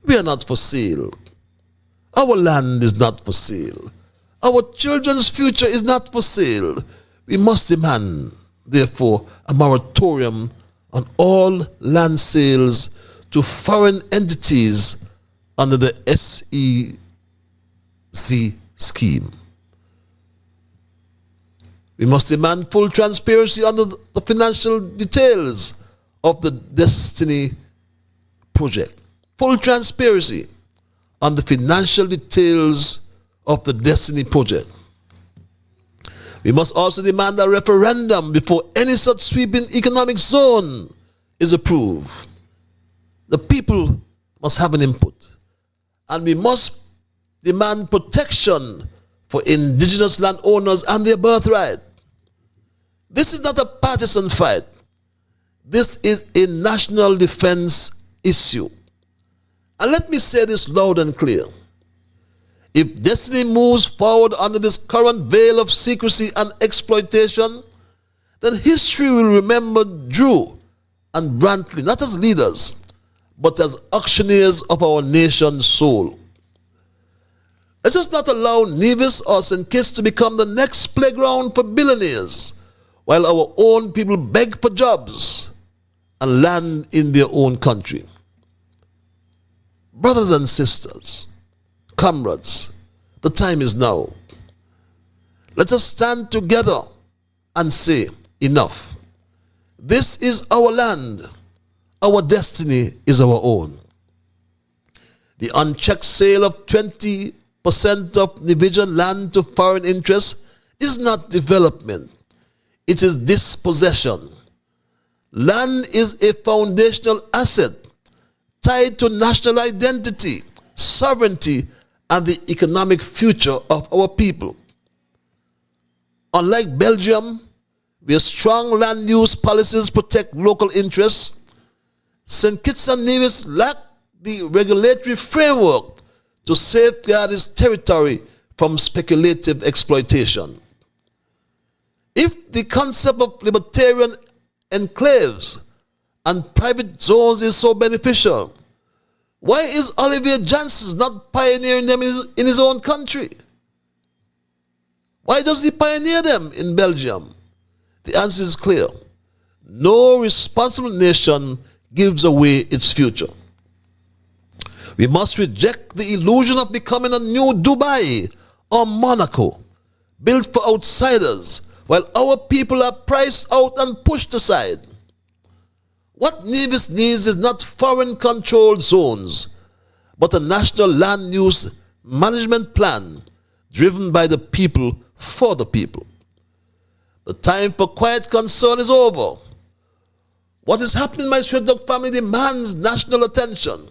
we are not for sale. Our land is not for sale. Our children's future is not for sale. We must demand, therefore, a moratorium on all land sales to foreign entities under the SEZ scheme. We must demand full transparency on the financial details of the Destiny project. Full transparency on the financial details of the Destiny project. We must also demand a referendum before any such sweeping economic zone is approved. The people must have an input. And we must demand protection for indigenous landowners and their birthright. This is not a partisan fight. This is a national defense issue. And let me say this loud and clear. If Destiny moves forward under this current veil of secrecy and exploitation, then history will remember Drew and Brantleys not as leaders, but as auctioneers of our nation's soul. Let us not allow Nevis or St. Kitts to become the next playground for billionaires, while our own people beg for jobs and land in their own country. Brothers and sisters, comrades, the time is now. Let us stand together and say, enough. This is our land. Our destiny is our own. The unchecked sale of 20% of Nevian land to foreign interests is not development. It is dispossession. Land is a foundational asset tied to national identity, sovereignty, and the economic future of our people. Unlike Belgium, where strong land use policies protect local interests, St. Kitts and Nevis lack the regulatory framework to safeguard its territory from speculative exploitation. If the concept of libertarian enclaves and private zones is so beneficial, why is Olivier Janssens not pioneering them in his own country? Why does he pioneer them in Belgium? The answer is clear. No responsible nation gives away its future. We must reject the illusion of becoming a new Dubai or Monaco, built for outsiders, while our people are priced out and pushed aside. What Nevis needs is not foreign-controlled zones, but a national land use management plan driven by the people for the people. The time for quiet concern is over. What is happening in my Straight Dog family demands national attention,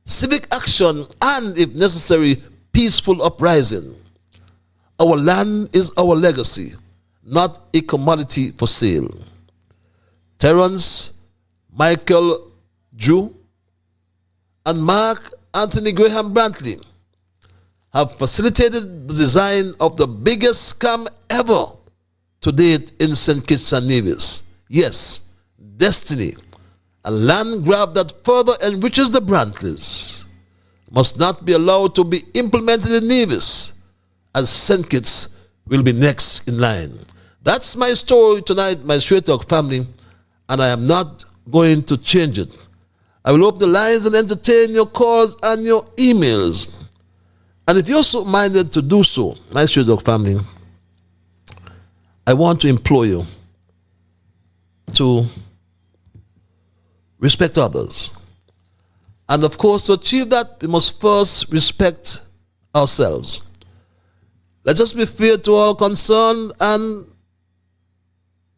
civic action, and, if necessary, peaceful uprising. Our land is our legacy, not a commodity for sale. Terence Michael Drew and Mark Anthony Graham Brantley have facilitated the design of the biggest scam ever to date in St. Kitts and Nevis. Yes, destiny, a land grab that further enriches the Brantleys, must not be allowed to be implemented in Nevis, as St. Kitts will be next in line. That's my story tonight, my Straight Talk family, and I am not going to change it. I will open the lines and entertain your calls and your emails. And if you're so minded to do so, my Straight Talk family, I want to implore you to respect others. And of course, to achieve that, we must first respect ourselves. Let us be fair to all concerned and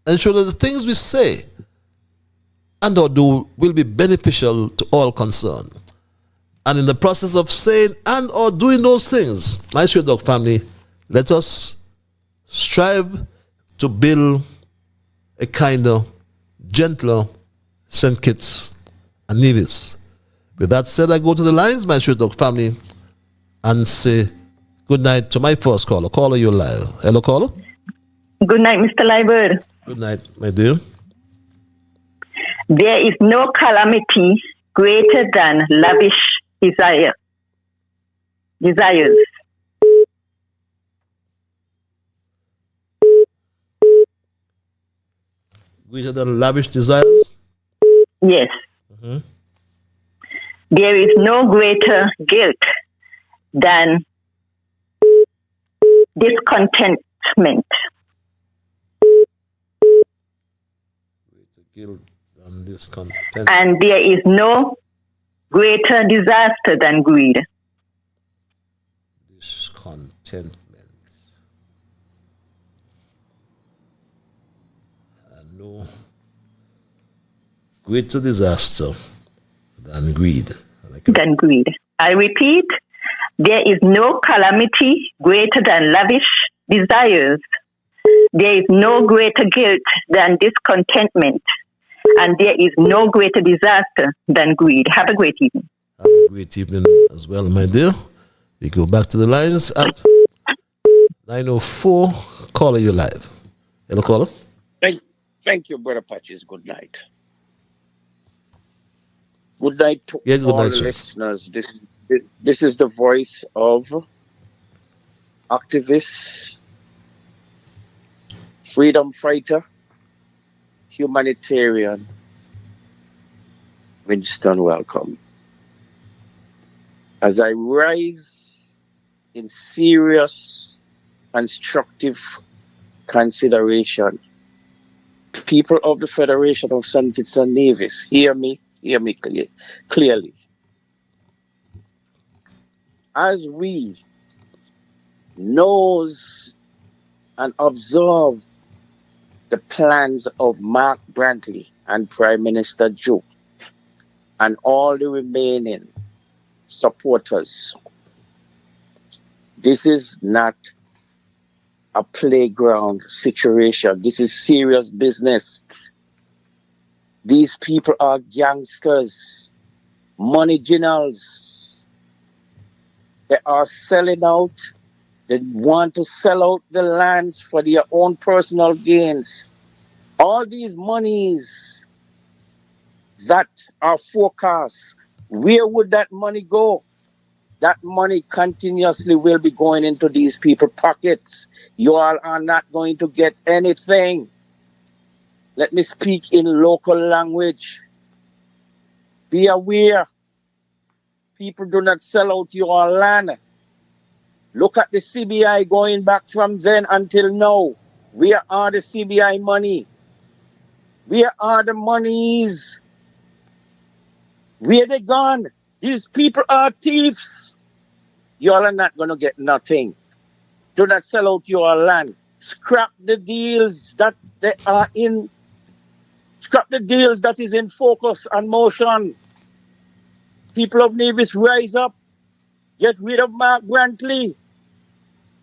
ensure that the things we say and or do will be beneficial to all concerned. And in the process of saying and or doing those things, my Straight Dog family, let us strive to build a kinder, gentler St. Kitts and Nevis. With that said, I go to the lines, my Straight Dog family, and say good night to my first caller. Caller, you're live. Hello, caller. Good night, Mr. Liber. Good night, my dear. There is no calamity greater than lavish desires. Greater than lavish desires? Yes. Mm-hmm. There is no greater guilt than discontentment. Greater guilt than discontentment. And there is no greater disaster than greed. Discontentment. And no greater disaster than greed. Than greed. I repeat, there is no calamity greater than lavish desires. There is no greater guilt than discontentment. And there is no greater disaster than greed. Have a great evening. Have a great evening as well, my dear. We go back to the lines at 9:04. Caller, you live. Hello, caller. Thank you, Brother Patches. Good night. Good night to all night, listeners. This is the voice of activist, freedom fighter, humanitarian, Winston Welcome. As I rise in serious, constructive consideration, people of the Federation of St. Kitts and Nevis, hear me clearly. As we nose and observe the plans of Mark Brantley and Prime Minister Joe and all the remaining supporters, this is not a playground situation. This is serious business. These people are gangsters, money generals. They are selling out. They want to sell out the lands for their own personal gains. All these monies that are forecast, where would that money go? That money continuously will be going into these people's pockets. You all are not going to get anything. Let me speak in local language. Be aware. People do not sell out your land. Look at the CBI going back from then until now. Where are the CBI money? Where are the monies? Where they gone? These people are thieves. You all are not going to get nothing. Do not sell out your land. Scrap the deals that they are in. Scrap the deals that is in focus and motion. People of Nevis, rise up. Get rid of Mark Brantley.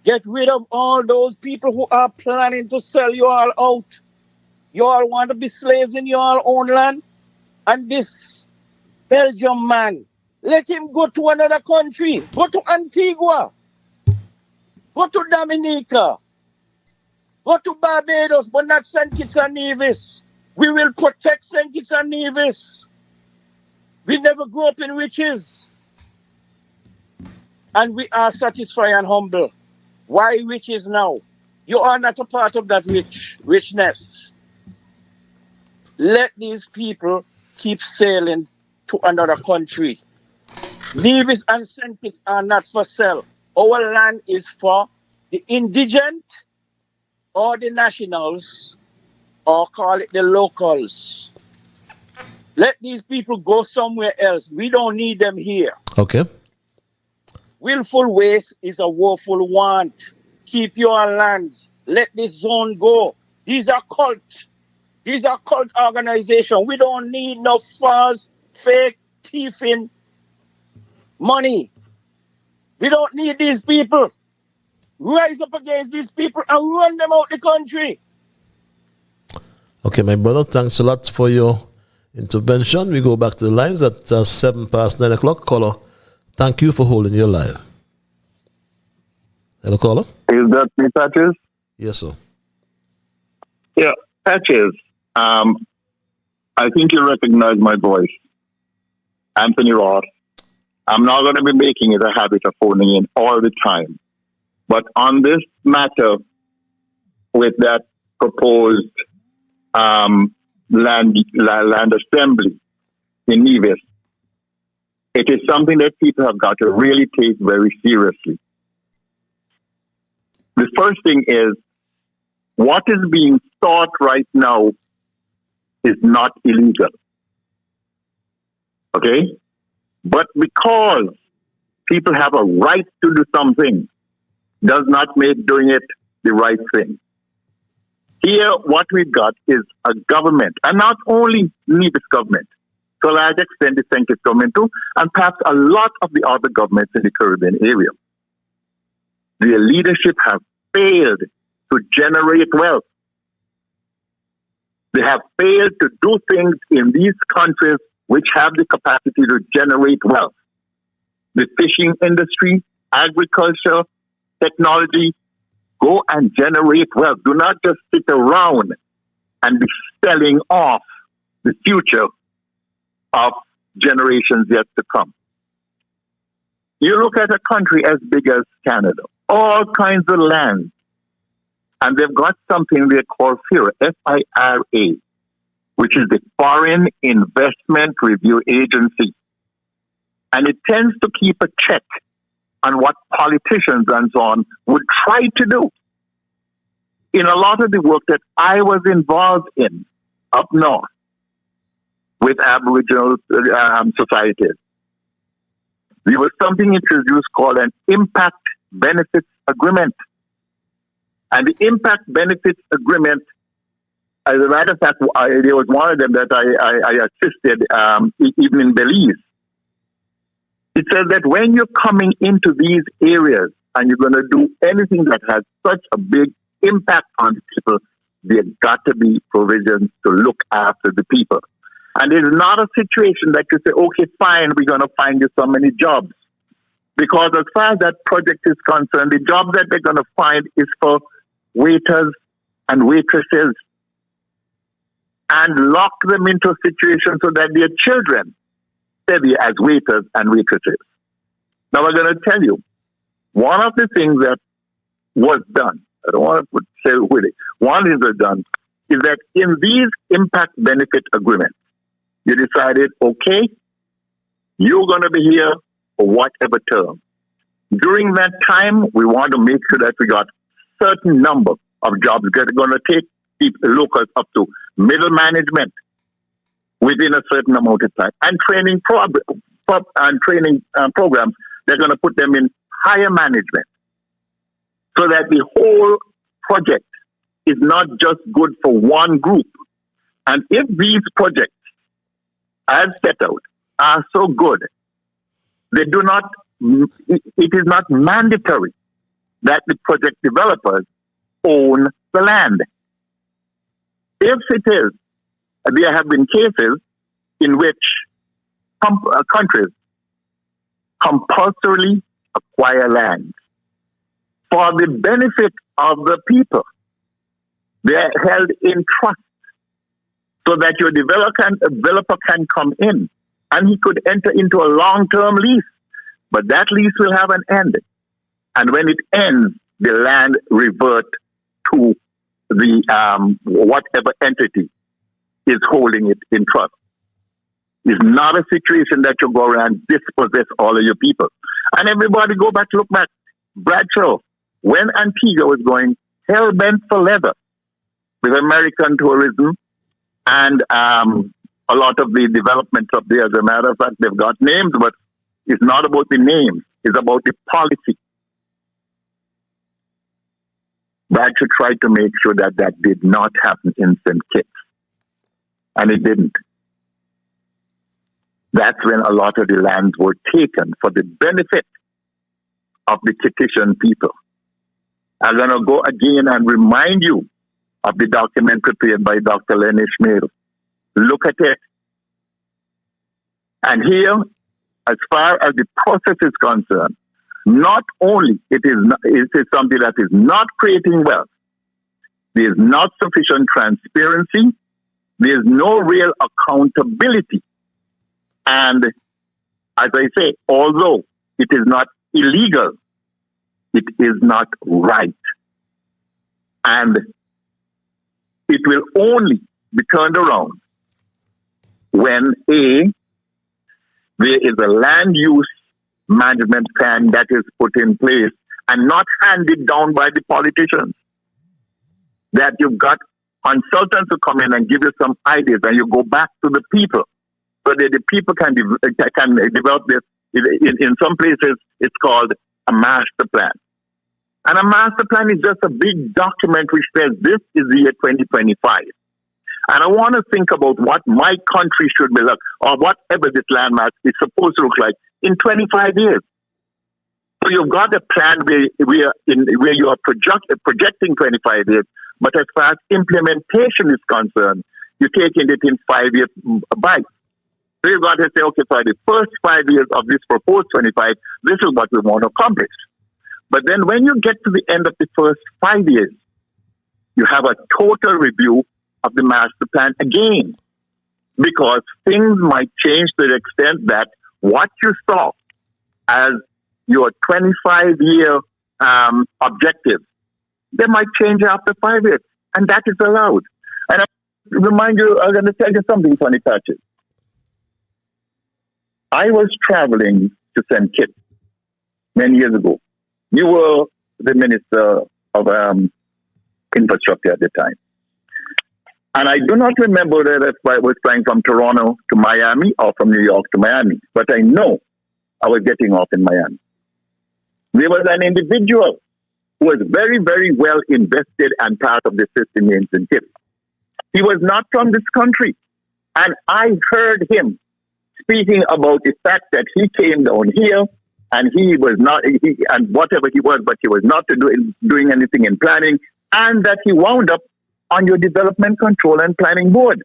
Get rid of all those people who are planning to sell you all out. You all want to be slaves in your own land? And this Belgium man, let him go to another country. Go to Antigua. Go to Dominica. Go to Barbados, but not St. Kitts and Nevis. We will protect St. Kitts and Nevis. We never grew up in riches. And we are satisfied and humble. Why riches now? You are not a part of that richness. Let these people keep sailing to another country. Nevis and St. Kitts are not for sale. Our land is for the indigent or the nationals, or call it the locals. Let these people go somewhere else. We don't need them here. Okay. Willful waste is a woeful want. Keep your lands. Let this zone go. These are cult. These are cult organizations. We don't need no false, fake, thieving money. We don't need these people. Rise up against these people and run them out the country. Okay, my brother, thanks a lot for your intervention. We go back to the lines at 7 past 9 o'clock. Caller, thank you for holding your line. Hello, caller. Is that me, Patches? Yes, sir. Yeah, Patches. I think you recognize my voice. Anthony Ross. I'm not going to be making it a habit of phoning in all the time. But on this matter, with that proposed land assembly in Nevis, it is something that people have got to really take very seriously. The first thing is, what is being sought right now is not illegal. Okay? But because people have a right to do something, does not make doing it the right thing. Here, what we've got is a government, and not only Nevis government, to a large extent the St. Kitts government too, and perhaps a lot of the other governments in the Caribbean area. Their leadership have failed to generate wealth. They have failed to do things in these countries which have the capacity to generate wealth. The fishing industry, agriculture, technology, go and generate wealth. Do not just sit around and be selling off the future of generations yet to come. You look at a country as big as Canada, all kinds of land, and they've got something they call FIRA, F-I-R-A, which is the Foreign Investment Review Agency. And it tends to keep a check on what politicians and so on would try to do. In a lot of the work that I was involved in up north with Aboriginal societies, there was something introduced called an Impact Benefits Agreement. And the Impact Benefits Agreement, as a matter of fact, there was one of them that I assisted even in Belize. It says that when you're coming into these areas and you're going to do anything that has such a big impact on people, there's got to be provisions to look after the people. And it's not a situation that you say, okay, fine, we're going to find you so many jobs. Because as far as that project is concerned, the jobs that they're going to find is for waiters and waitresses, and lock them into a situation so that their children study as waiters and waitresses. Now I'm going to tell you, one of the things that was done, I don't want to say with it, one thing that was done is that in these impact benefit agreements, you decided, okay, you're going to be here for whatever term. During that time, we want to make sure that we got certain number of jobs that are going to take locals up to middle management within a certain amount of time, and training programs they're going to put them in higher management, so that the whole project is not just good for one group. And if these projects, as set out, are so good, they do not, it is not mandatory that the project developers own the land. If it is, there have been cases in which countries compulsorily acquire land for the benefit of the people. They are held in trust so that your developer can come in and he could enter into a long-term lease. But that lease will have an end. And when it ends, the land revert to the whatever entity is holding it in trust. It's not a situation that you go around and dispossess all of your people. And everybody look back. Bradshaw, when Antigua was going hell-bent for leather with American tourism and a lot of the developments up there, as a matter of fact, they've got names, but it's not about the names. It's about the policy. Bradshaw tried to make sure that that did not happen in St. Kitts. And it didn't. That's when a lot of the lands were taken for the benefit of the Kittitian people. I'm going to go again and remind you of the document prepared by Dr. Len Ishmael. Look at it. And here, as far as the process is concerned, not only it is something that is not creating wealth, there is not sufficient transparency, there is no real accountability. And as I say, although it is not illegal, it is not right. And it will only be turned around when there is a land use management plan that is put in place and not handed down by the politicians. That you've got consultants to come in and give you some ideas and you go back to the people so that the people can develop this. In some places, it's called a master plan. And a master plan is just a big document which says this is the year 2025. And I want to think about what my country should be like, or whatever this landmass is supposed to look like in 25 years. So you've got a plan where you are projecting 25 years, but as far as implementation is concerned, you're taking it in 5 years bites. So you've got to say, okay, for the first 5 years of this proposed 25, this is what we want to accomplish. But then when you get to the end of the first 5 years, you have a total review of the master plan again, because things might change to the extent that what you saw as your 25-year objective, they might change after 5 years, and that is allowed. And I remind you, I'm going to tell you something funny, Patches. I was traveling to St. Kitts many years ago. You were the Minister of Infrastructure at the time. And I do not remember that if I was flying from Toronto to Miami or from New York to Miami, but I know I was getting off in Miami. There was an individual who was very, very well invested and part of the system in St. Kitts. He was not from this country. And I heard him speaking about the fact that he came down here and he was not, and whatever he was, but he was not doing anything in planning, and that he wound up on your development control and planning board.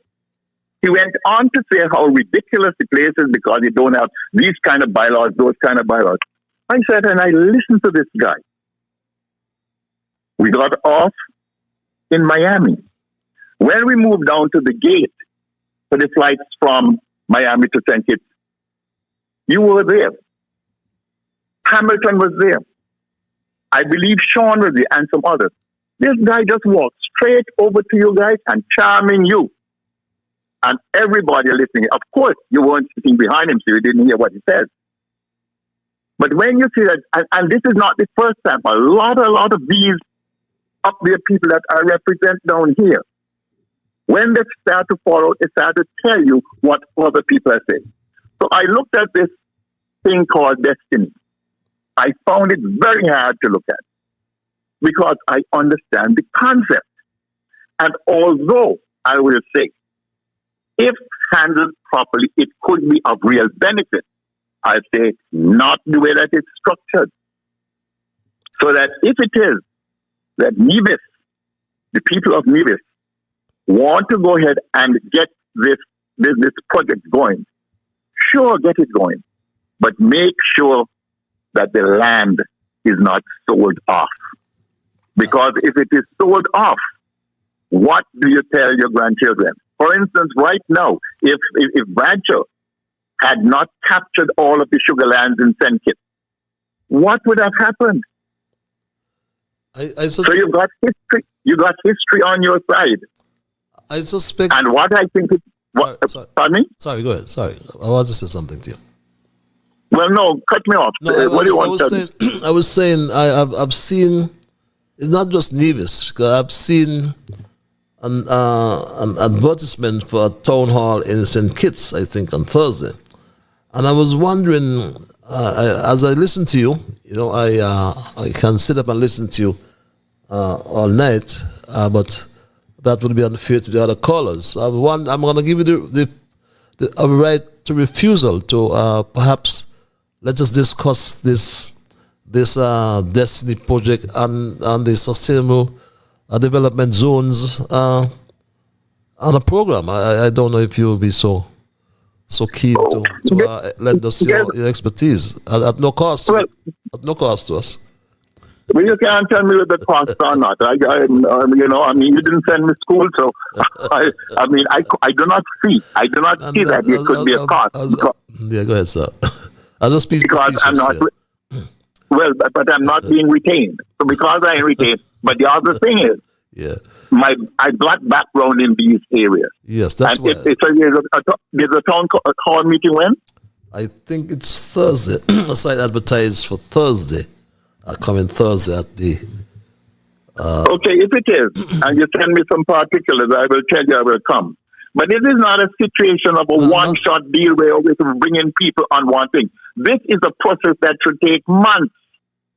He went on to say how ridiculous the place is because you don't have these kind of bylaws, those kind of bylaws. I said, and I listened to this guy. We got off in Miami. When we moved down to the gate for the flights from Miami to St. Kitts, you were there. Hamilton was there. I believe Sean was there and some others. This guy just walked straight over to you guys and charming you. And everybody listening. Of course, you weren't sitting behind him, so you didn't hear what he said. But when you see that, and this is not the first time, a lot of these up there people that I represent down here, when they start to follow, they start to tell you what other people are saying. So I looked at this thing called destiny. I found it very hard to look at. because I understand the concept. And although I will say, if handled properly, it could be of real benefit, I say not the way that it's structured. So that if it is that Nevis, the people of Nevis, want to go ahead and get this project going, sure, get it going. But make sure that the land is not sold off. Because if it is sold off, what do you tell your grandchildren? For instance, right now, if Rancho had not captured all of the sugar lands in St. Kitts, what would have happened? So you've got history. You got history on your side. I suspect. And what I think is, pardon me? Sorry, go ahead. Sorry, I want to say something to you. Well, no, cut me off. No, what do you want to say? I was saying I've seen. It's not just Nevis. I've seen an advertisement for a town hall in St. Kitts, I think, on Thursday, and I was wondering, as I listen to you, I can sit up and listen to you all night, but that would be unfair to the other callers. I'm going to give you a right to refusal to perhaps let us discuss this Destiny project and the sustainable development zones on a program. I don't know if you will be so keen to lend us your expertise at no cost to us. Well, you can't tell me whether the cost or not. You didn't send me to school, so I do not see that it could be a cost. Yeah, go ahead, sir. I'll just speak because I'm not. Well, but I'm not being retained. So because I am retained, but the other thing is, I got background in these areas. Yes, that's why. There's a town hall meeting when? I think it's Thursday. The site advertised for Thursday. Coming Thursday at the. Okay, if it is, and you send me some particulars, I will tell you I will come. But this is not a situation of a one-shot deal where we're bringing people on one thing. This is a process that should take months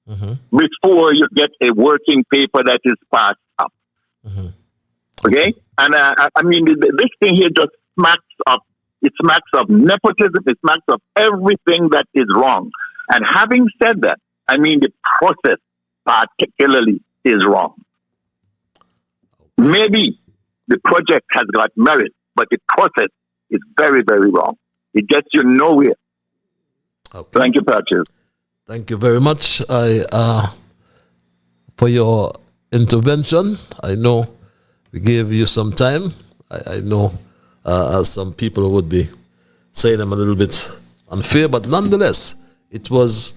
before you get a working paper that is passed up. Okay? And this thing here just smacks of nepotism, it smacks of everything that is wrong. And having said that, the process particularly is wrong. Maybe the project has got merit, but the process is very, very wrong. It gets you nowhere. Okay. Thank you, Patches. Thank you very much for your intervention. I know we gave you some time. I know some people would be saying I'm a little bit unfair, but nonetheless, it was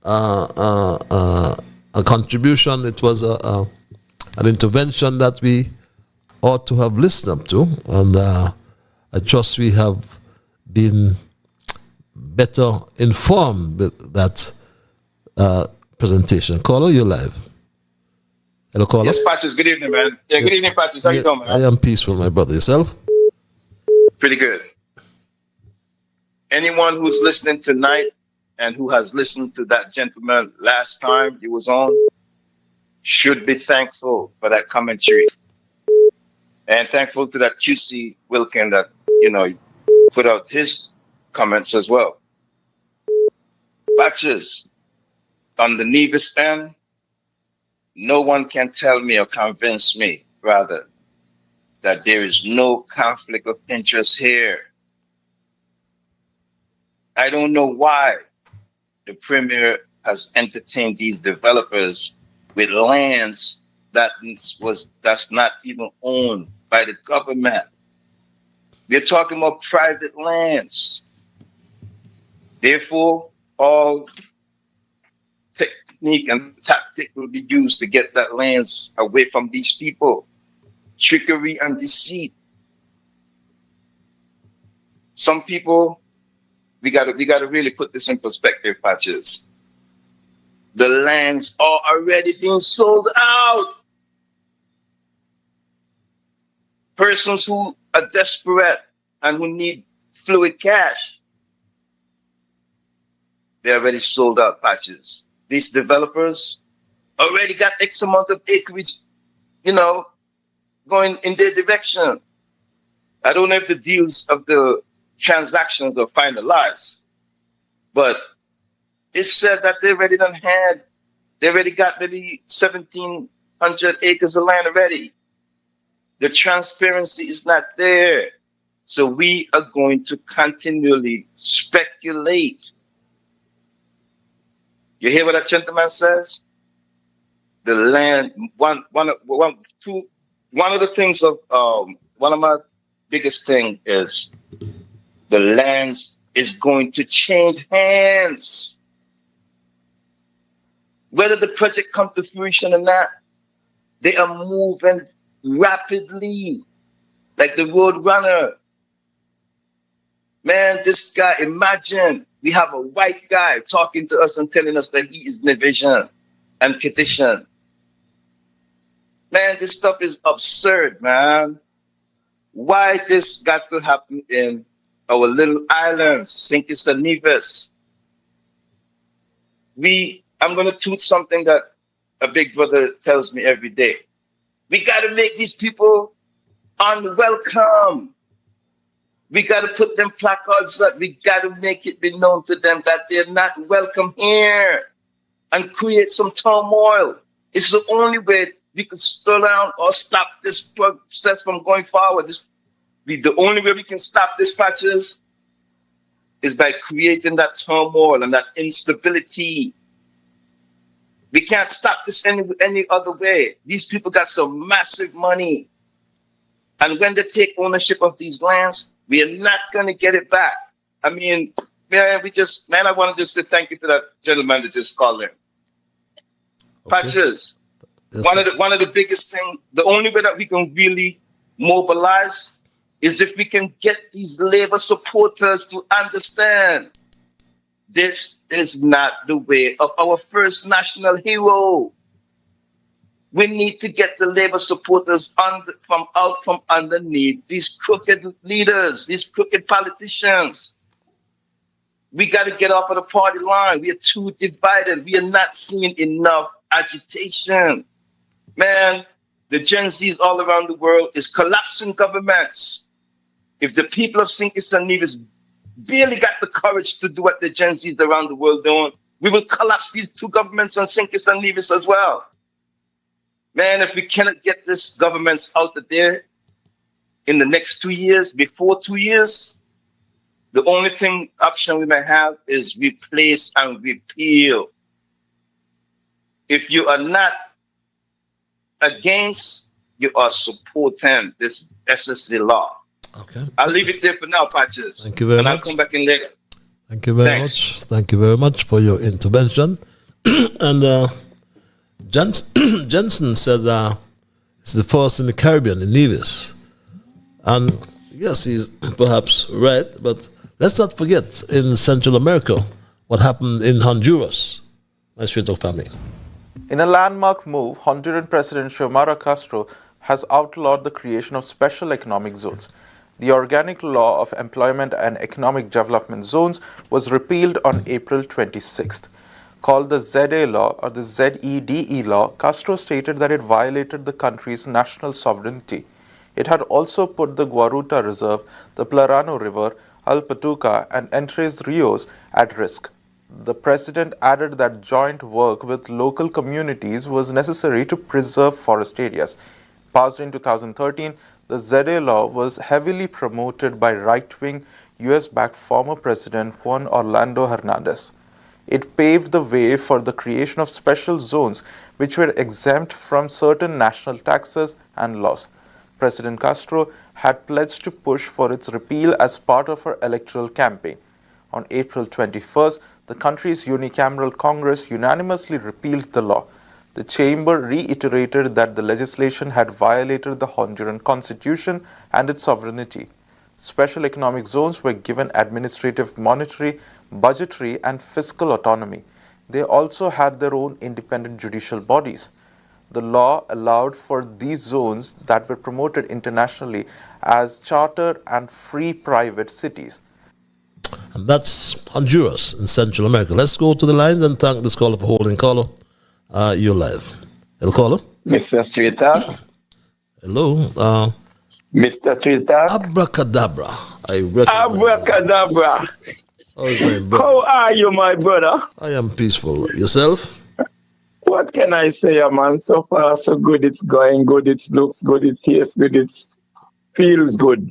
a contribution. It was an intervention that we ought to have listened up to, and I trust we have been better informed with that presentation. Caller, you're live. Hello, caller. Yes, Patches. Good evening, man. Yeah, good evening, Patches. How you doing, man? I am peaceful, my brother. Yourself? Pretty good. Anyone who's listening tonight and who has listened to that gentleman last time he was on should be thankful for that commentary. And thankful to that QC Wilkin that, put out his comments as well. Patches, on the Nevis end, no one can tell me or convince me, rather, that there is no conflict of interest here. I don't know why the Premier has entertained these developers with lands that's not even owned by the government. They're talking about private lands. Therefore, all technique and tactic will be used to get that lands away from these people. Trickery and deceit. Some people, we gotta really put this in perspective, Patches. The lands are already being sold out. Persons who are desperate and who need fluid cash, they're already sold out, Patches. These developers already got X amount of acreage, you know, going in their direction. I don't know if the deals of the transactions are finalized, but it said that they already they already got maybe 1,700 acres of land already. The transparency is not there. So we are going to continually speculate. You hear what that gentleman says? The land, one of the things of one of my biggest thing is the lands is going to change hands. Whether the project comes to fruition or not, they are moving rapidly, like the road runner. Man, this guy, imagine we have a white guy talking to us and telling us that he is Nevision and petition. Man, this stuff is absurd, man. Why this got to happen in our little island, Enriches and Nevis? I'm going to toot something that a big brother tells me every day. We got to make these people unwelcome. We got to put them placards up. We got to make it be known to them that they're not welcome here and create some turmoil. It's the only way we can slow down or stop this process from going forward. The only way we can stop dispatches is by creating that turmoil and that instability. We can't stop this any other way. These people got some massive money. And when they take ownership of these lands, we are not going to get it back. I mean, man, I want to just say thank you to that gentleman that just called in. Okay. Patches. Yes, one of the biggest things, the only way that we can really mobilize is if we can get these labor supporters to understand this is not the way of our first national hero. We need to get the labor supporters from underneath these crooked leaders, these crooked politicians. We got to get off of the party line. We are too divided. We are not seeing enough agitation. Man, the Gen Zs all around the world is collapsing governments. If the people of Enriches and Nevis barely got the courage to do what the Gen Zs around the world doing, we will collapse these two governments on Enriches and Nevis as well. Man, if we cannot get this governments out of there in the next 2 years, before 2 years, the only option we may have is replace and repeal. If you are not against, you are supporting this SSC law. Okay. I'll leave it there for now, Patches. Thank you very much. And I'll come back in later. Thank you very much. Thank you very much for your intervention. And Jensen said it's the first in the Caribbean, in Nevis. And yes, he's perhaps right, but let's not forget in Central America what happened in Honduras, my Straight family. In a landmark move, Honduran President Xiomara Castro has outlawed the creation of special economic zones. The Organic Law of Employment and Economic Development Zones was repealed on April 26th. Called the ZA Law or the ZEDE Law, Castro stated that it violated the country's national sovereignty. It had also put the Guaruta Reserve, the Plurano River, Alpatuca, and Entres Rios at risk. The president added that joint work with local communities was necessary to preserve forest areas. Passed in 2013, the ZA Law was heavily promoted by right-wing US-backed former President Juan Orlando Hernandez. It paved the way for the creation of special zones which were exempt from certain national taxes and laws. President Castro had pledged to push for its repeal as part of her electoral campaign. On April 21st, the country's unicameral Congress unanimously repealed the law. The chamber reiterated that the legislation had violated the Honduran constitution and its sovereignty. Special economic zones were given administrative, monetary, budgetary, and fiscal autonomy. They also had their own independent judicial bodies. The law allowed for these zones that were promoted internationally as charter and free private cities. And that's Honduras in Central America. Let's go to the lines and thank this caller for holding caller. You're live. Hello, caller. Mr. Straight Talk. Hello. Mr. Straight Talk. Abracadabra. I recognize. Abracadabra. How are you, my brother? I am peaceful. Yourself? What can I say, man? So far, so good. It's going good. It looks good. It tastes good. It feels good.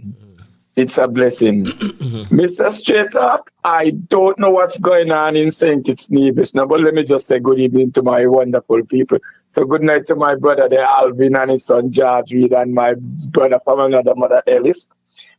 It's a blessing. Mr. Straight Talk, I don't know what's going on in St. Kitts Nevis now, but let me just say good evening to my wonderful people. So good night to my brother there, Alvin, and his son George Reed, and my brother from another mother, Ellis,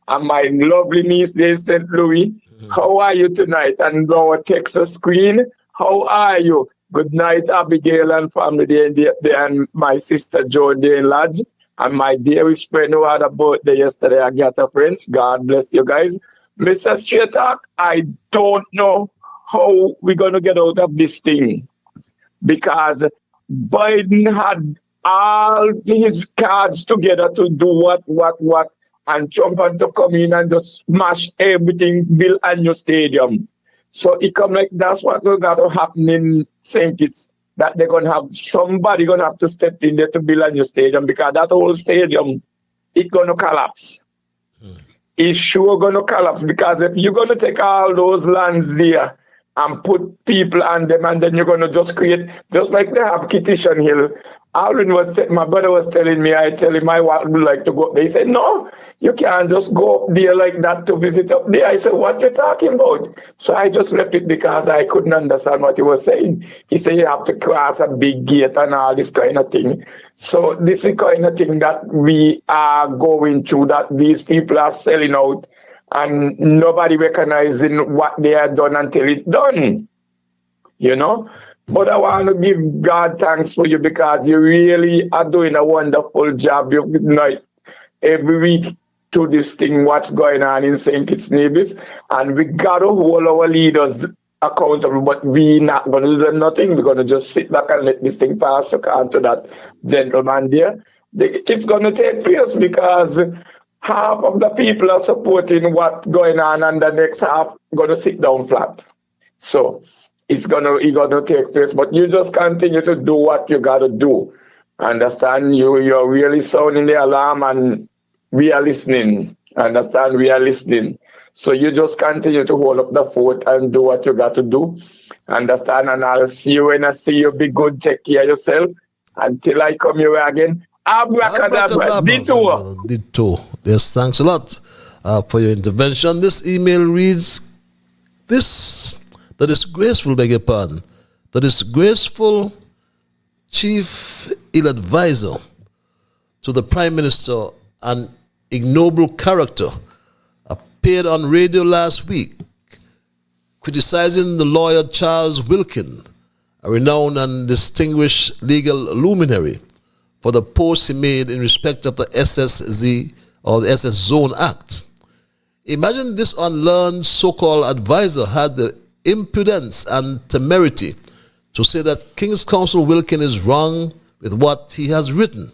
and my lovely niece there in St. Louis. How are you tonight? And our Texas Queen, how are you? Good night, Abigail and family there, and my sister Joan there in Lodge. And my dearest friend who had a birthday yesterday, Agatha French. God bless you guys. Mr. Straight Talk, I don't know how we're going to get out of this thing. Because Biden had all his cards together to do what. And Trump had to come in and just smash everything, build a new stadium. So it come like that's what's going to happen in St. Kitts. That they're going to have somebody going to have to step in there to build a new stadium, because that whole stadium, it's going to collapse. It's sure going to collapse, because if you're going to take all those lands there and put people on them, and then you're going to just create, just like they have Kittishan Hill. My brother was telling me, I tell him I would like to go up there. He said, no, you can't just go up there like that to visit up there. I said, what you talking about? So I just left it because I couldn't understand what he was saying. He said, you have to cross a big gate and all this kind of thing. So this is the kind of thing that we are going through, that these people are selling out and nobody recognizing what they have done until it's done. You know? But I want to give God thanks for you, because you really are doing a wonderful job. You night every week to this thing, what's going on in St. Kitts Nevis. And we got to hold our leaders accountable, but we're not going to do nothing. We're going to just sit back and let this thing pass. You can't to that gentleman there. It's going to take place, because half of the people are supporting what's going on, and the next half going to sit down flat. So it's gonna take place, but you just continue to do what you gotta do. Understand? You're really sounding the alarm, and we are listening. Understand? We are listening. So you just continue to hold up the fort and do what you got to do. Understand? And I'll see you when I see you. Be good. Take care of yourself. Until I come your way again. Abracadabra. Ditto. Yes, thanks a lot for your intervention. This email reads, the disgraceful chief ill advisor to the Prime Minister and ignoble character appeared on radio last week criticizing the lawyer Charles Wilkin, a renowned and distinguished legal luminary, for the post he made in respect of the SSZ or the SS Zone Act. Imagine this unlearned so-called advisor had the impudence and temerity to say that King's Counsel Wilkin is wrong with what he has written,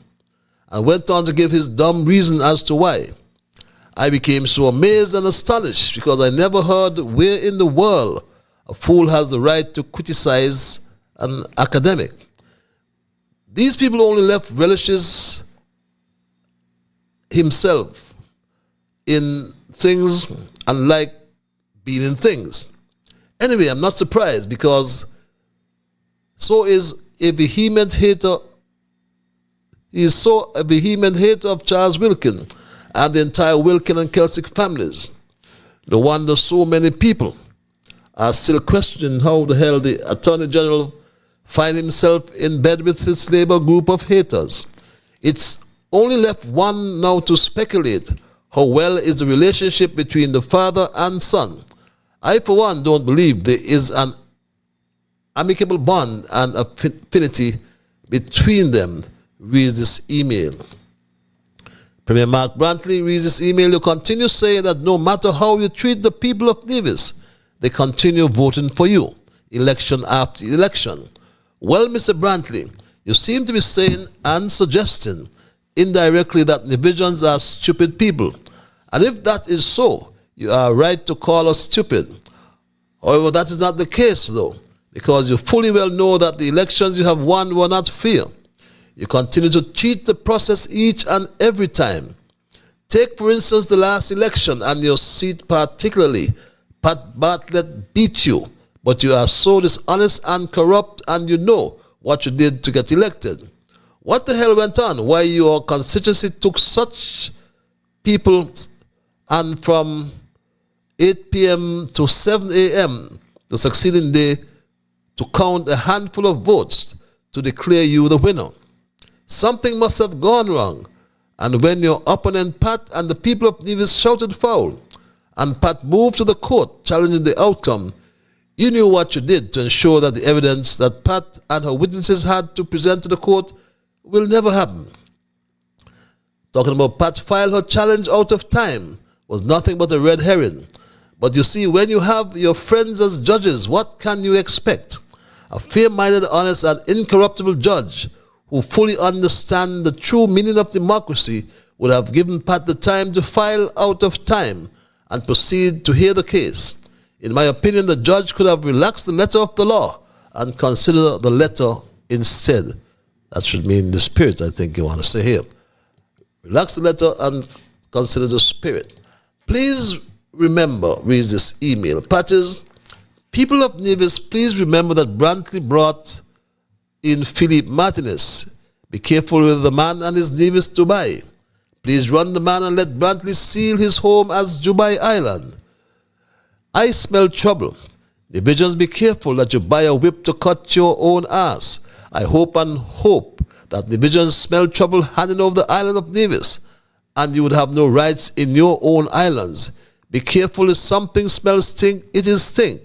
and went on to give his dumb reason as to why. I became so amazed and astonished, because I never heard where in the world a fool has the right to criticize an academic. These people only left relishes himself in things unlike being in things. Anyway, I'm not surprised, because so is a vehement hater. He is so a vehement hater of Charles Wilkin and the entire Wilkin and Kelsick families. No wonder so many people are still questioning how the hell the Attorney General find himself in bed with his Labour group of haters. It's only left one now to speculate how well is the relationship between the father and son. I, for one, don't believe there is an amicable bond and affinity between them, reads this email. Premier Mark Brantley reads this email. You continue saying that no matter how you treat the people of Nevis, they continue voting for you, election after election. Well, Mr. Brantley, you seem to be saying and suggesting indirectly that Nevisians are stupid people. And if that is so, you are right to call us stupid. However, that is not the case, though, because you fully well know that the elections you have won were not fair. You continue to cheat the process each and every time. Take, for instance, the last election and your seat particularly. Pat Bartlett beat you, but you are so dishonest and corrupt, and you know what you did to get elected. What the hell went on? Why your constituency took such people, and from 8 p.m. to 7 a.m. the succeeding day to count a handful of votes to declare you the winner? Something must have gone wrong. And when your opponent Pat and the people of Nevis shouted foul, and Pat moved to the court challenging the outcome, you knew what you did to ensure that the evidence that Pat and her witnesses had to present to the court will never happen. Talking about Pat filed her challenge out of time was nothing but a red herring. But you see, when you have your friends as judges, what can you expect? A fair-minded, honest, and incorruptible judge who fully understands the true meaning of democracy would have given Pat the time to file out of time and proceed to hear the case. In my opinion, the judge could have relaxed the letter of the law and consider the letter instead. That should mean the spirit, I think you want to say here. Relax the letter and consider the spirit. Please remember, reads this email. Patches, people of Nevis, please remember that Brantley brought in Philippe Martinez. Be careful with the man and his Nevis Dubai. Please run the man and let Brantley seal his home as Dubai Island. I smell trouble. Divisions, be careful that you buy a whip to cut your own ass. I hope that divisions smell trouble handing over the island of Nevis, and you would have no rights in your own islands. Be careful, if something smells stink, it is stink.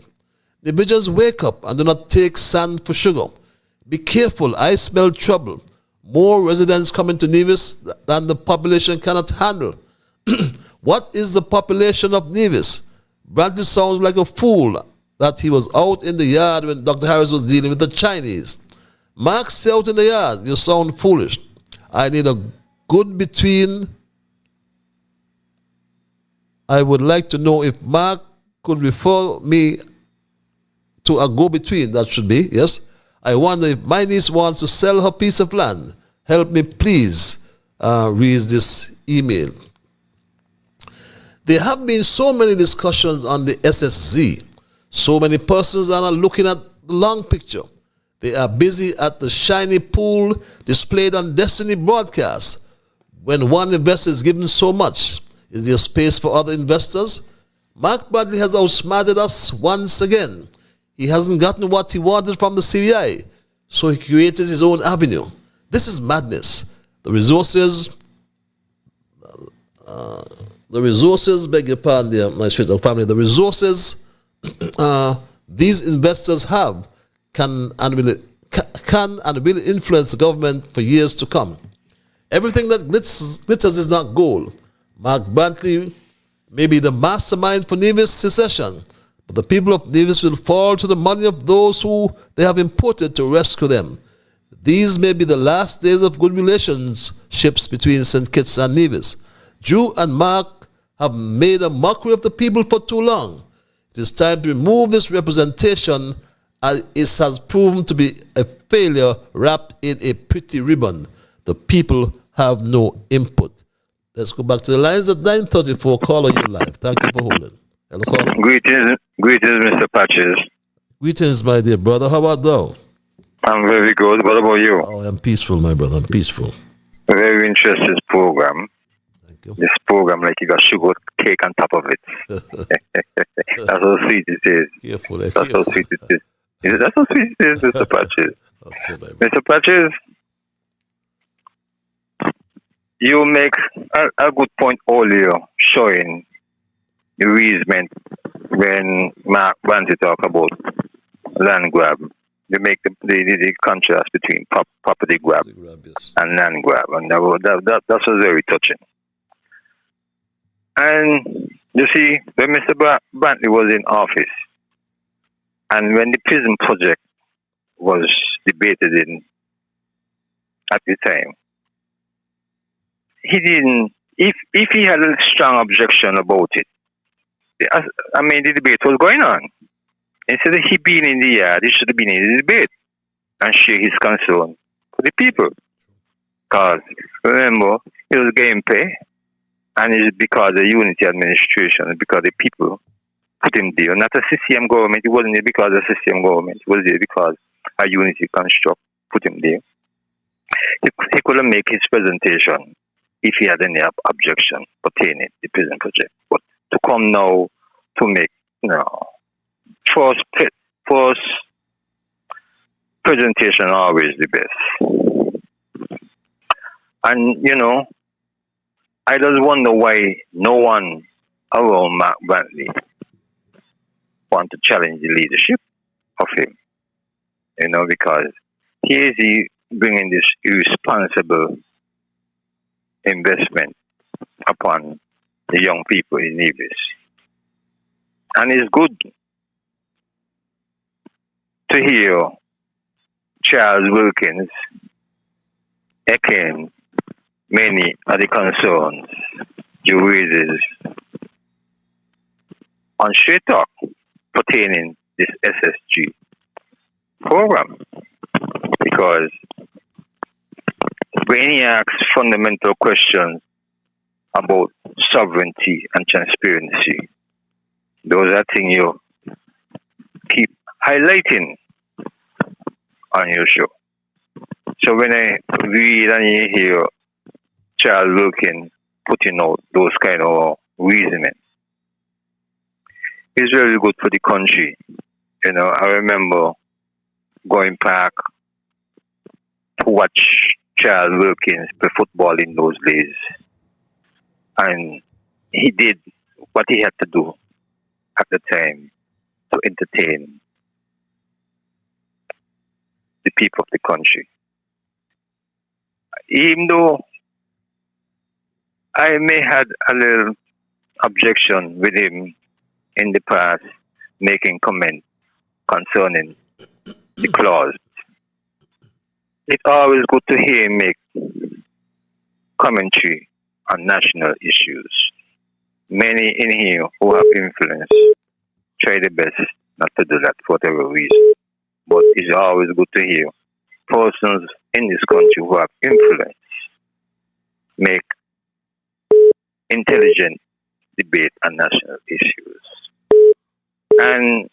Divisions, wake up and do not take sand for sugar. Be careful, I smell trouble. More residents coming to Nevis than the population cannot handle. What is the population of Nevis? Brantley sounds like a fool that he was out in the yard when Dr. Harris was dealing with the Chinese. Mark, stay out in the yard. You sound foolish. I need a good between. I would like to know if Mark could refer me to a go-between. That should be, yes. I wonder if my niece wants to sell her piece of land. Help me, please. Read this email. There have been so many discussions on the SSZ. So many persons are not looking at the long picture. They are busy at the shiny pool displayed on Destiny broadcast. When one investor is given so much, is there space for other investors? Mark Bradley has outsmarted us once again. He hasn't gotten what he wanted from the CBI, so he created his own avenue. This is madness. The resources, beg your pardon there, my straight family, the resources these investors have can and will influence the government for years to come. Everything that glitters is not gold. Mark Brantley may be the mastermind for Nevis secession, but the people of Nevis will fall to the money of those who they have imported to rescue them. These may be the last days of good relationships between St. Kitts and Nevis. Drew and Mark have made a mockery of the people for too long. It is time to remove this representation, as it has proven to be a failure wrapped in a pretty ribbon. The people have no input. Let's go back to the lines at 9:34. Caller, you live. Thank you for holding. Hello, caller. Greetings, Mr. Patches. Greetings, my dear brother. How about thou? I'm very good. What about you? Oh, I'm peaceful, my brother. I'm peaceful. Very interesting program. Thank you. This program, like you got sugar cake on top of it. That's how sweet it is. Careful, That's how sweet it is. That's how sweet it is, Mr. Patches. Okay, Mr. Patches, you make a good point earlier, showing the reason when Mark Brantley talk about land grab. They make the contrast between property grab and land grab, and that was very touching. And you see, when Mr. Brantley was in office, and when the prison project was debated at the time, he didn't. If he had a strong objection about it, I mean, the debate was going on. Instead of he being in the yard, he should have been in the debate and share his concern for the people. Because, remember, he was getting pay, and it's because of the unity administration, because the people put him there. Not a CCM government, it wasn't there because of CCM government, it was there because a unity construct put him there. He couldn't make his presentation if he had any objection pertaining to the prison project. But to come now to make, first presentation always the best. And, I just wonder why no one around Mark Brantley want to challenge the leadership of him. Because here is he bringing this irresponsible investment upon the young people in Nevis. And it's good to hear Charles Wilkins echoing many of the concerns you raises on Straight Talk pertaining this SSG program. Because when he asks fundamental questions about sovereignty and transparency, those are things you keep highlighting on your show. So when I read and hear Charles Wilkins putting out those kind of reasoning, it's very good for the country. I remember going back to watch Charles Wilkins play football in those days. And he did what he had to do at the time to entertain the people of the country. Even though I may had a little objection with him in the past, making comment concerning the clause, it's always good to hear him make commentary on national issues. Many in here who have influence try their best not to do that for whatever reason. But it's always good to hear persons in this country who have influence make intelligent debate on national issues. And,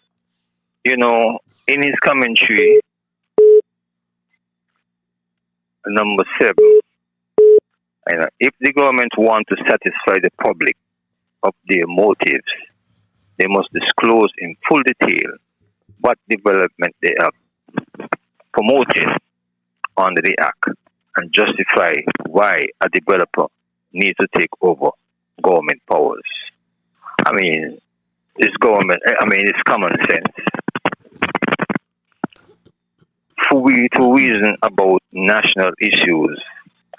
in his commentary, number 7, if the government want to satisfy the public of their motives, they must disclose in full detail what development they have promoted under the Act and justify why a developer needs to take over government powers. It's common sense. For we to reason about national issues,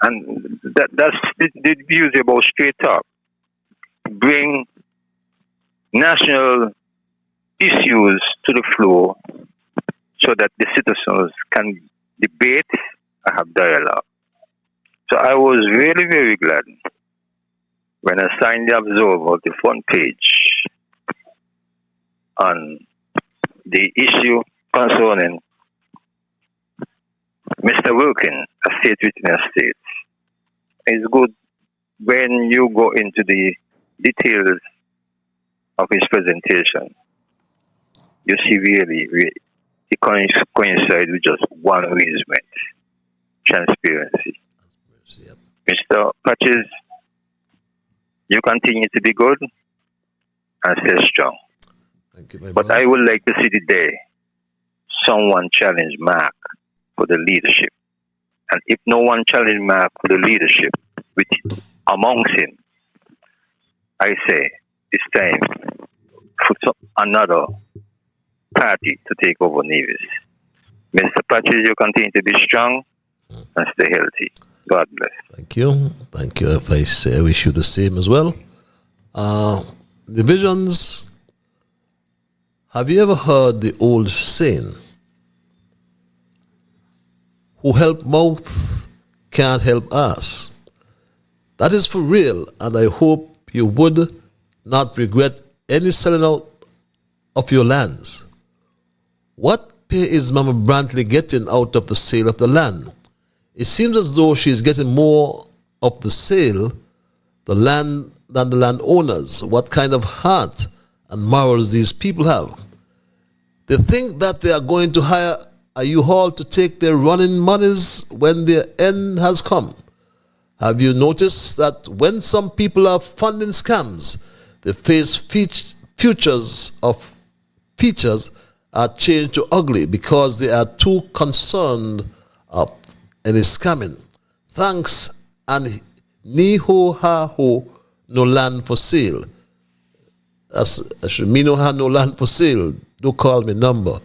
and that's the beauty about Straight Talk. Bring national issues to the floor so that the citizens can debate and have dialogue. So I was really, very glad when I signed the Observer, the front page, on the issue concerning Mr. Wilkins, a state within a state. It's good when you go into the details of his presentation. You see really it coincides with just one reason: transparency. Yep. Mr. Patches, you continue to be good and stay strong. Thank you, but I would like to see the day someone challenge Mark for the leadership. And if no one challenge Mark for the leadership, which amongst him, I say it's time for another party to take over Nevis. Mr. Patches, you continue to be strong and stay healthy. God bless. Thank you. Thank you. If I wish you the same as well. Divisions. Have you ever heard the old saying, who help mouth can't help ass? That is for real, and I hope you would not regret any selling out of your lands What pay is Mama Brantley getting out of the sale of the land? It seems as though she's getting more of the sale, the land, than the landowners. What kind of heart and morals these people have? They think that they are going to hire a U-Haul to take their running monies when their end has come. Have you noticed that when some people are funding scams, they face features are changed to ugly because they are too concerned in scamming. Thanks, and ni ho ha ho, no land for sale. Me no have no land for sale. Do call me number.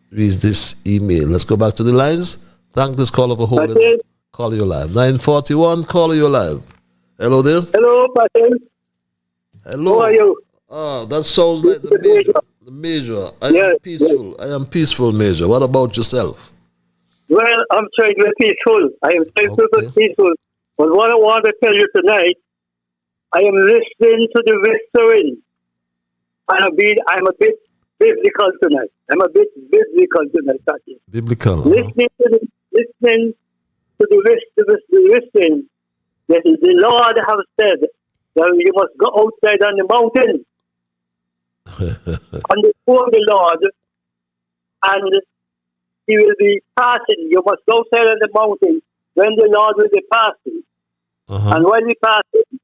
Read this email. Let's go back to the lines. Thank this caller for holding. Call you live. 941, call you live. Hello there. Hello, Patel. Hello. How are you? Oh, that sounds like the major. The major. I am peaceful. Yes. I am peaceful, major. What about yourself? Well, I'm trying to be peaceful. I am trying to be peaceful. But what I want to tell you tonight, I am listening to the whispering. And I'm a bit biblical tonight. I'm a bit biblical tonight, Patel. Biblical. Listening to the whispering that the Lord have said that you must go outside on the mountain and before the Lord, and He will be passing. You must go outside on the mountain when the Lord will be passing. And when He passing,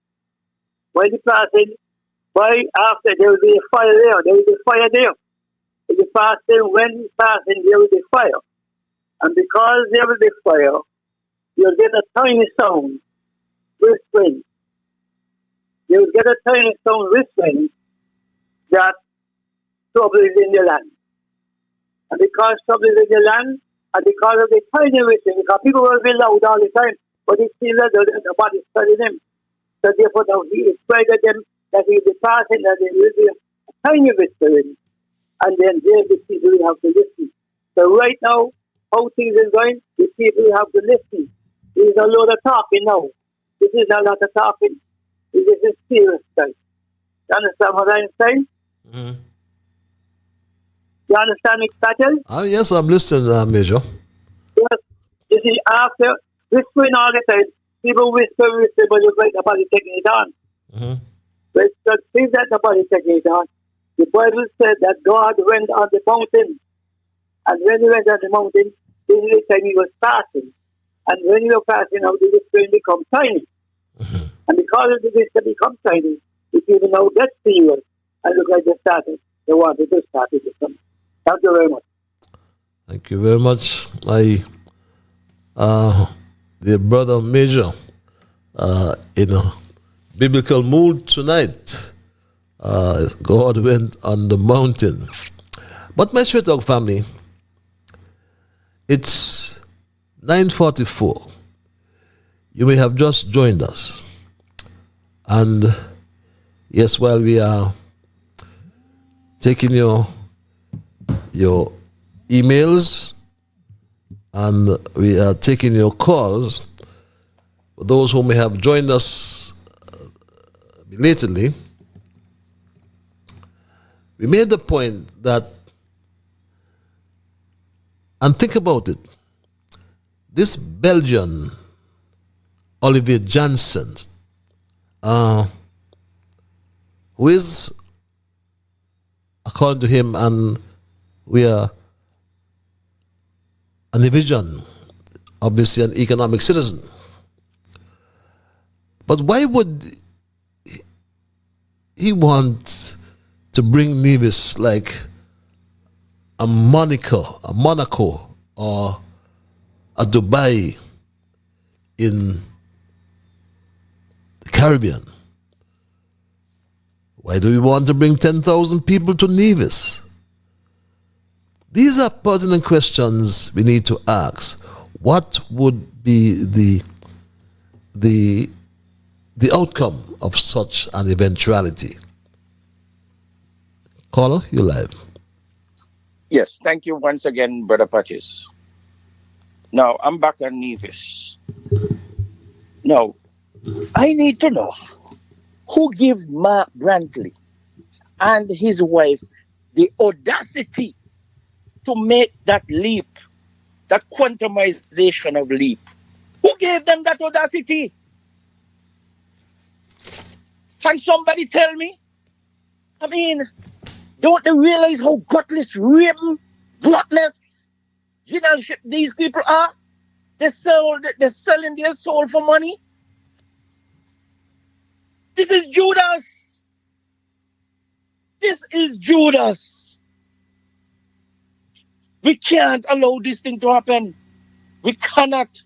right after there will be a fire there. There will be fire there. When He passing, there will be fire. And because there will be fire, you'll get a tiny sound whispering. You'll get a tiny sound whispering that trouble is in the land. And because trouble is in the land, and because of the tiny whispering, because people will be loud all the time, but it's still that nobody's studying them. So therefore, now He is afraid of them that He will be passing, that there will be a tiny whispering. And then there the people will have to listen. So right now, how things are going, the people have to listen. There is a lot of talking now. This is a lot of talking. This is serious time. You understand what I'm saying? Mm-hmm. You understand me, Patel? Yes, I'm listening, Major. Yes. You see, after whispering all the time, people whisper, but you're right about taking it on. But think that nobody taking it on. The Bible said that God went on the mountain. And when He went on the mountain, this is the time He was passing. And when He was passing out, the whispering become tiny. And because of the whispering become tiny, it's even now that serious. And look like they started. They wanted to start it. Thank you very much. Thank you very much. Dear brother Major, in a biblical mood tonight. God went on the mountain. But my Straight Talk family, it's 9:44. You may have just joined us. And yes, while we are taking your emails and we are taking your calls, for those who may have joined us belatedly, we made the point that, and think about it, this Belgian, Olivier Janssen, who is, according to him, and we are a division, obviously an economic citizen. But why would he want to bring Nevis like a Monaco, or a Dubai in the Caribbean? Why do we want to bring 10,000 people to Nevis? These are pertinent questions we need to ask. What would be the outcome of such an eventuality? Caller, you're live. Yes, thank you once again, Brother Patches. Now, I'm back on Nevis. Now, I need to know who gave Mark Brantley and his wife the audacity to make that leap, that quantumization of leap? Who gave them that audacity? Can somebody tell me? I mean, don't they realize how gutless, raping, gluttonous, generalship these people are? They're selling their soul for money. This is Judas. This is Judas. We can't allow this thing to happen. We cannot.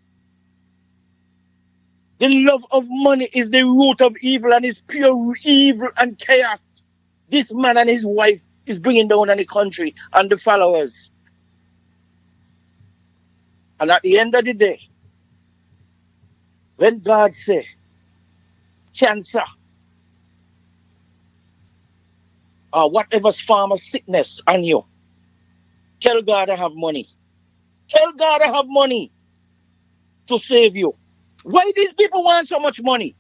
The love of money is the root of evil, and is pure evil and chaos. This man and his wife is bringing down on the country and the followers. And at the end of the day, when God says, cancer, or whatever's form of sickness on you, tell God I have money. Tell God I have money to save you. Why these people want so much money?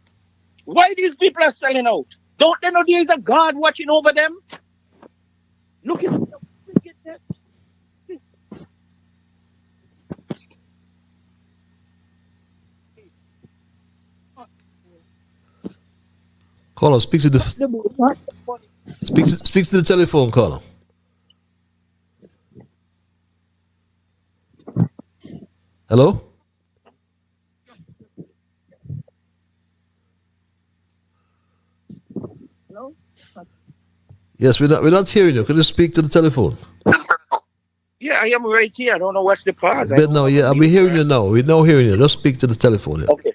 Why these people are selling out? Don't they know there is a God watching over them? Look at the wickedness. Caller, speak to the speak to the telephone, caller. Hello? Hello? Yes, we're not hearing you. Can you speak to the telephone? Yeah, I am right here. I don't know what's the pause. But no, yeah, we're hearing you now. We're now hearing you. Just speak to the telephone. Yeah. Okay.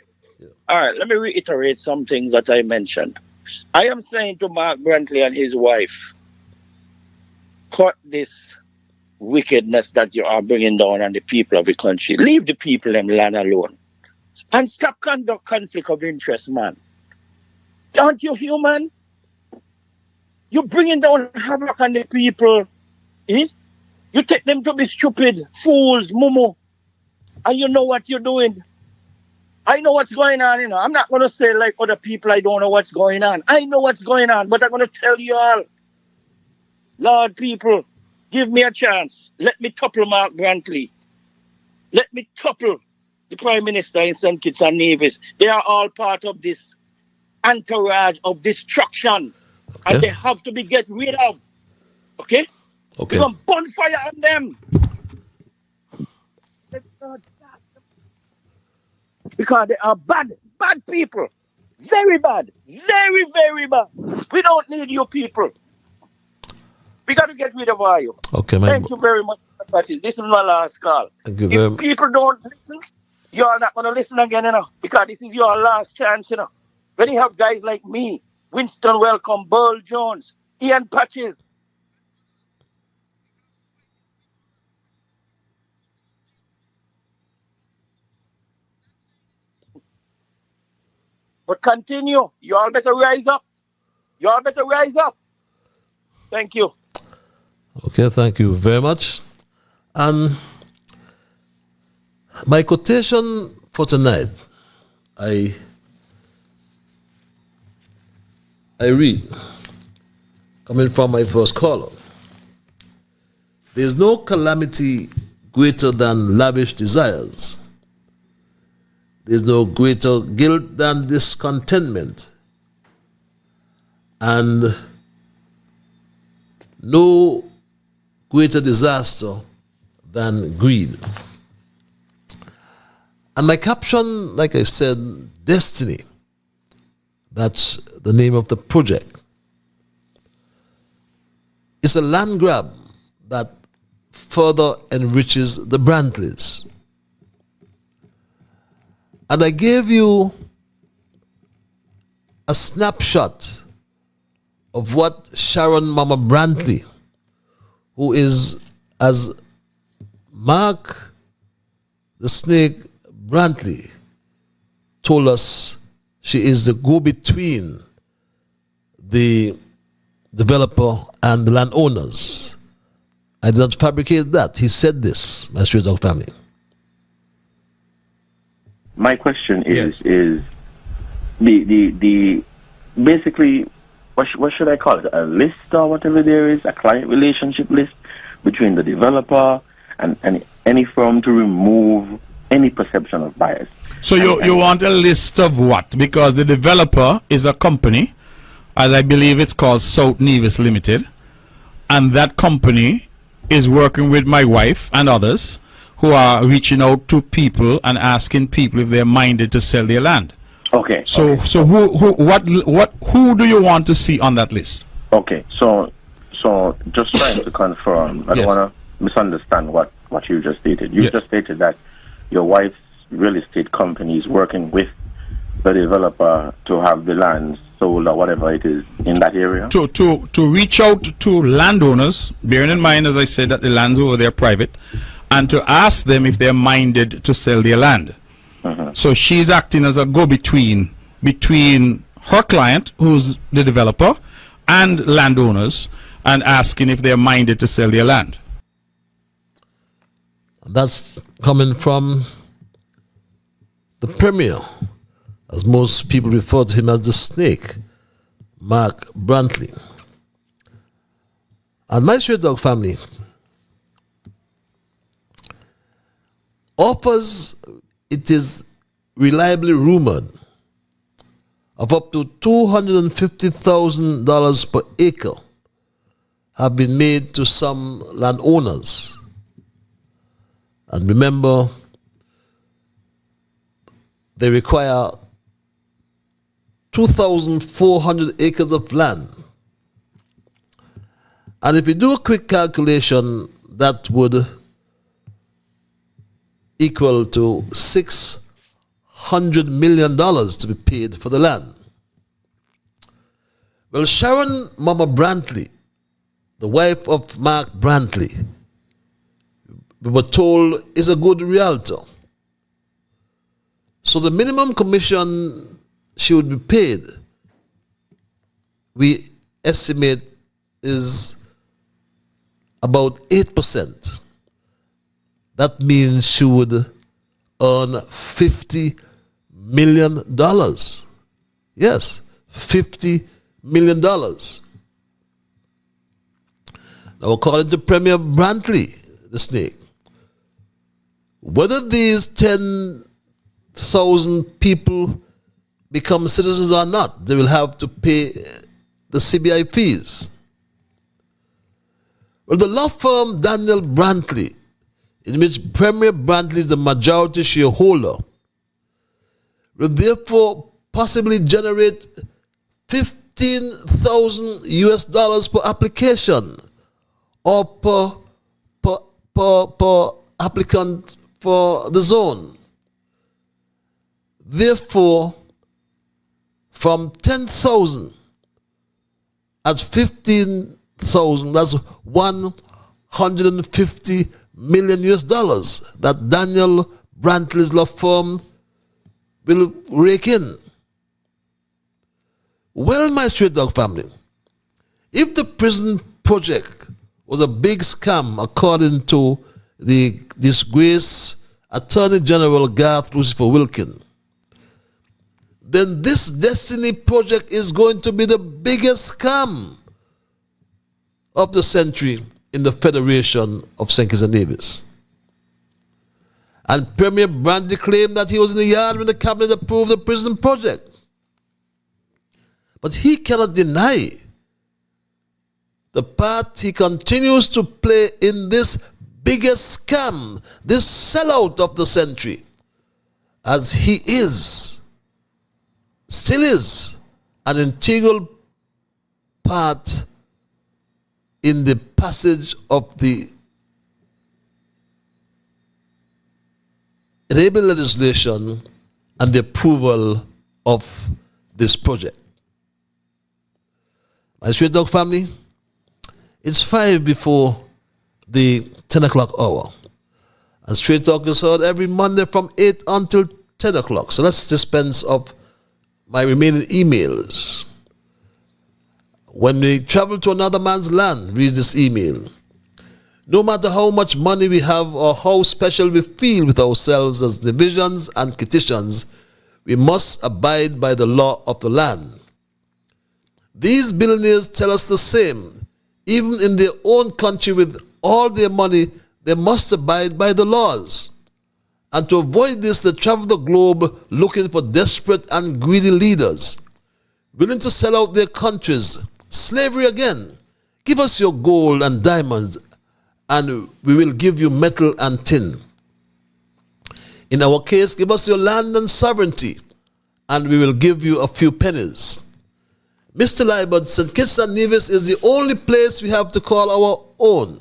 All right, let me reiterate some things that I mentioned. I am saying to Mark Brantley and his wife, cut this wickedness that you are bringing down on the people of the country. Leave the people them land alone. And stop conduct conflict of interest, man. Aren't you human? You're bringing down havoc on the people. Eh? You take them to be stupid, fools, mumu. And you know what you're doing. I know what's going on, you know. I'm not going to say like other people, I don't know what's going on. I know what's going on, but I'm going to tell you all. Lord, people, give me a chance. Let me topple Mark Brantley. Let me topple the Prime Minister in St. Kitts and Nevis. They are all part of this entourage of destruction. Okay. And they have to be get rid of. Okay? Okay. We're going to bonfire on them. Because they are bad people. Very bad. Very, very bad. We don't need you people. We got to get rid of all you. Okay, man. Thank you very much, Patrice. This is my last call. Thank you If people don't listen, you are not going to listen again, you know, because this is your last chance, you know. When you have guys like me, Winston Welcome, Burl Jones, Ian Patches. But continue. You all better rise up. You all better rise up. Thank you. Okay, thank you very much. And my quotation for tonight, I read, coming from my first caller. There is no calamity greater than lavish desires. There is no greater guilt than discontentment, and no greater disaster than greed. And my caption, like I said, destiny. That's the name of the project. It's a land grab that further enriches the Brantleys. And I gave you a snapshot of what Sharon Mama Brantley, who is, as Mark the Snake Brantley told us, she is the go-between the developer and the landowners. I did not fabricate that. He said this, my Straight Dog family. My question is the basically what should I call it, a list or whatever there is, a client relationship list between the developer and any firm to remove any perception of bias. So you want a list of what? Because the developer is a company, as I believe it's called South Nevis Limited, and that company is working with my wife and others who are reaching out to people and asking people if they're minded to sell their land. Okay. So who do you want to see on that list? Okay. So just trying to confirm. I don't want to misunderstand what you just stated. You just stated that your wife's real estate company is working with the developer to have the land sold or whatever it is in that area? To reach out to landowners, bearing in mind, as I said, that the lands over there are private, and to ask them if they're minded to sell their land. So she's acting as a go-between between her client, who's the developer, and landowners, and asking if they're minded to sell their land. That's coming from the Premier, as most people refer to him as the snake, Mark Brantley. And my Straight Dog family offers, it is reliably rumored, of up to $250,000 per acre have been made to some landowners. And remember, they require 2,400 acres of land. And if you do a quick calculation, that would equal to $600 million to be paid for the land. Well, Sharon Mama Brantley, the wife of Mark Brantley, we were told is a good realtor. So the minimum commission she would be paid, we estimate, is about 8%. That means she would earn $50 million. Yes, $50 million. Now, according to Premier Brantley, the snake, whether these 10,000 people become citizens or not, they will have to pay the CBI fees. Well, the law firm Daniel Brantley, in which Premier Brantley is the majority shareholder, will therefore possibly generate $15,000 per application, or per applicant for the zone. Therefore, from 10,000 at 15,000, that's $150 million that Daniel Brantley's law firm will rake in. Well, my Straight Dog family, if the prison project was a big scam according to the disgraced Attorney General Garth Lucifer Wilkin, then this Destiny project is going to be the biggest scam of the century in the Federation of St. Kitts and Nevis. And Premier Brantley claimed that he was in the yard when the cabinet approved the prison project. But he cannot deny the part he continues to play in this biggest scam, this sellout of the century, as he still is an integral part in the passage of the enabling legislation and the approval of this project. My Straight Dog family, it's 5 before the 10 o'clock hour. And Straight Talk is heard every Monday from 8 until 10 o'clock. So let's dispense of my remaining emails. When we travel to another man's land, read this email. No matter how much money we have or how special we feel with ourselves as divisions and Kittitians, we must abide by the law of the land. These billionaires tell us the same, even in their own country with all their money, they must abide by the laws. And to avoid this, they travel the globe looking for desperate and greedy leaders, willing to sell out their countries. Slavery again. Give us your gold and diamonds, and we will give you metal and tin. In our case, give us your land and sovereignty, and we will give you a few pennies. Mr. Liebert, St. Kitts and Nevis is the only place we have to call our own.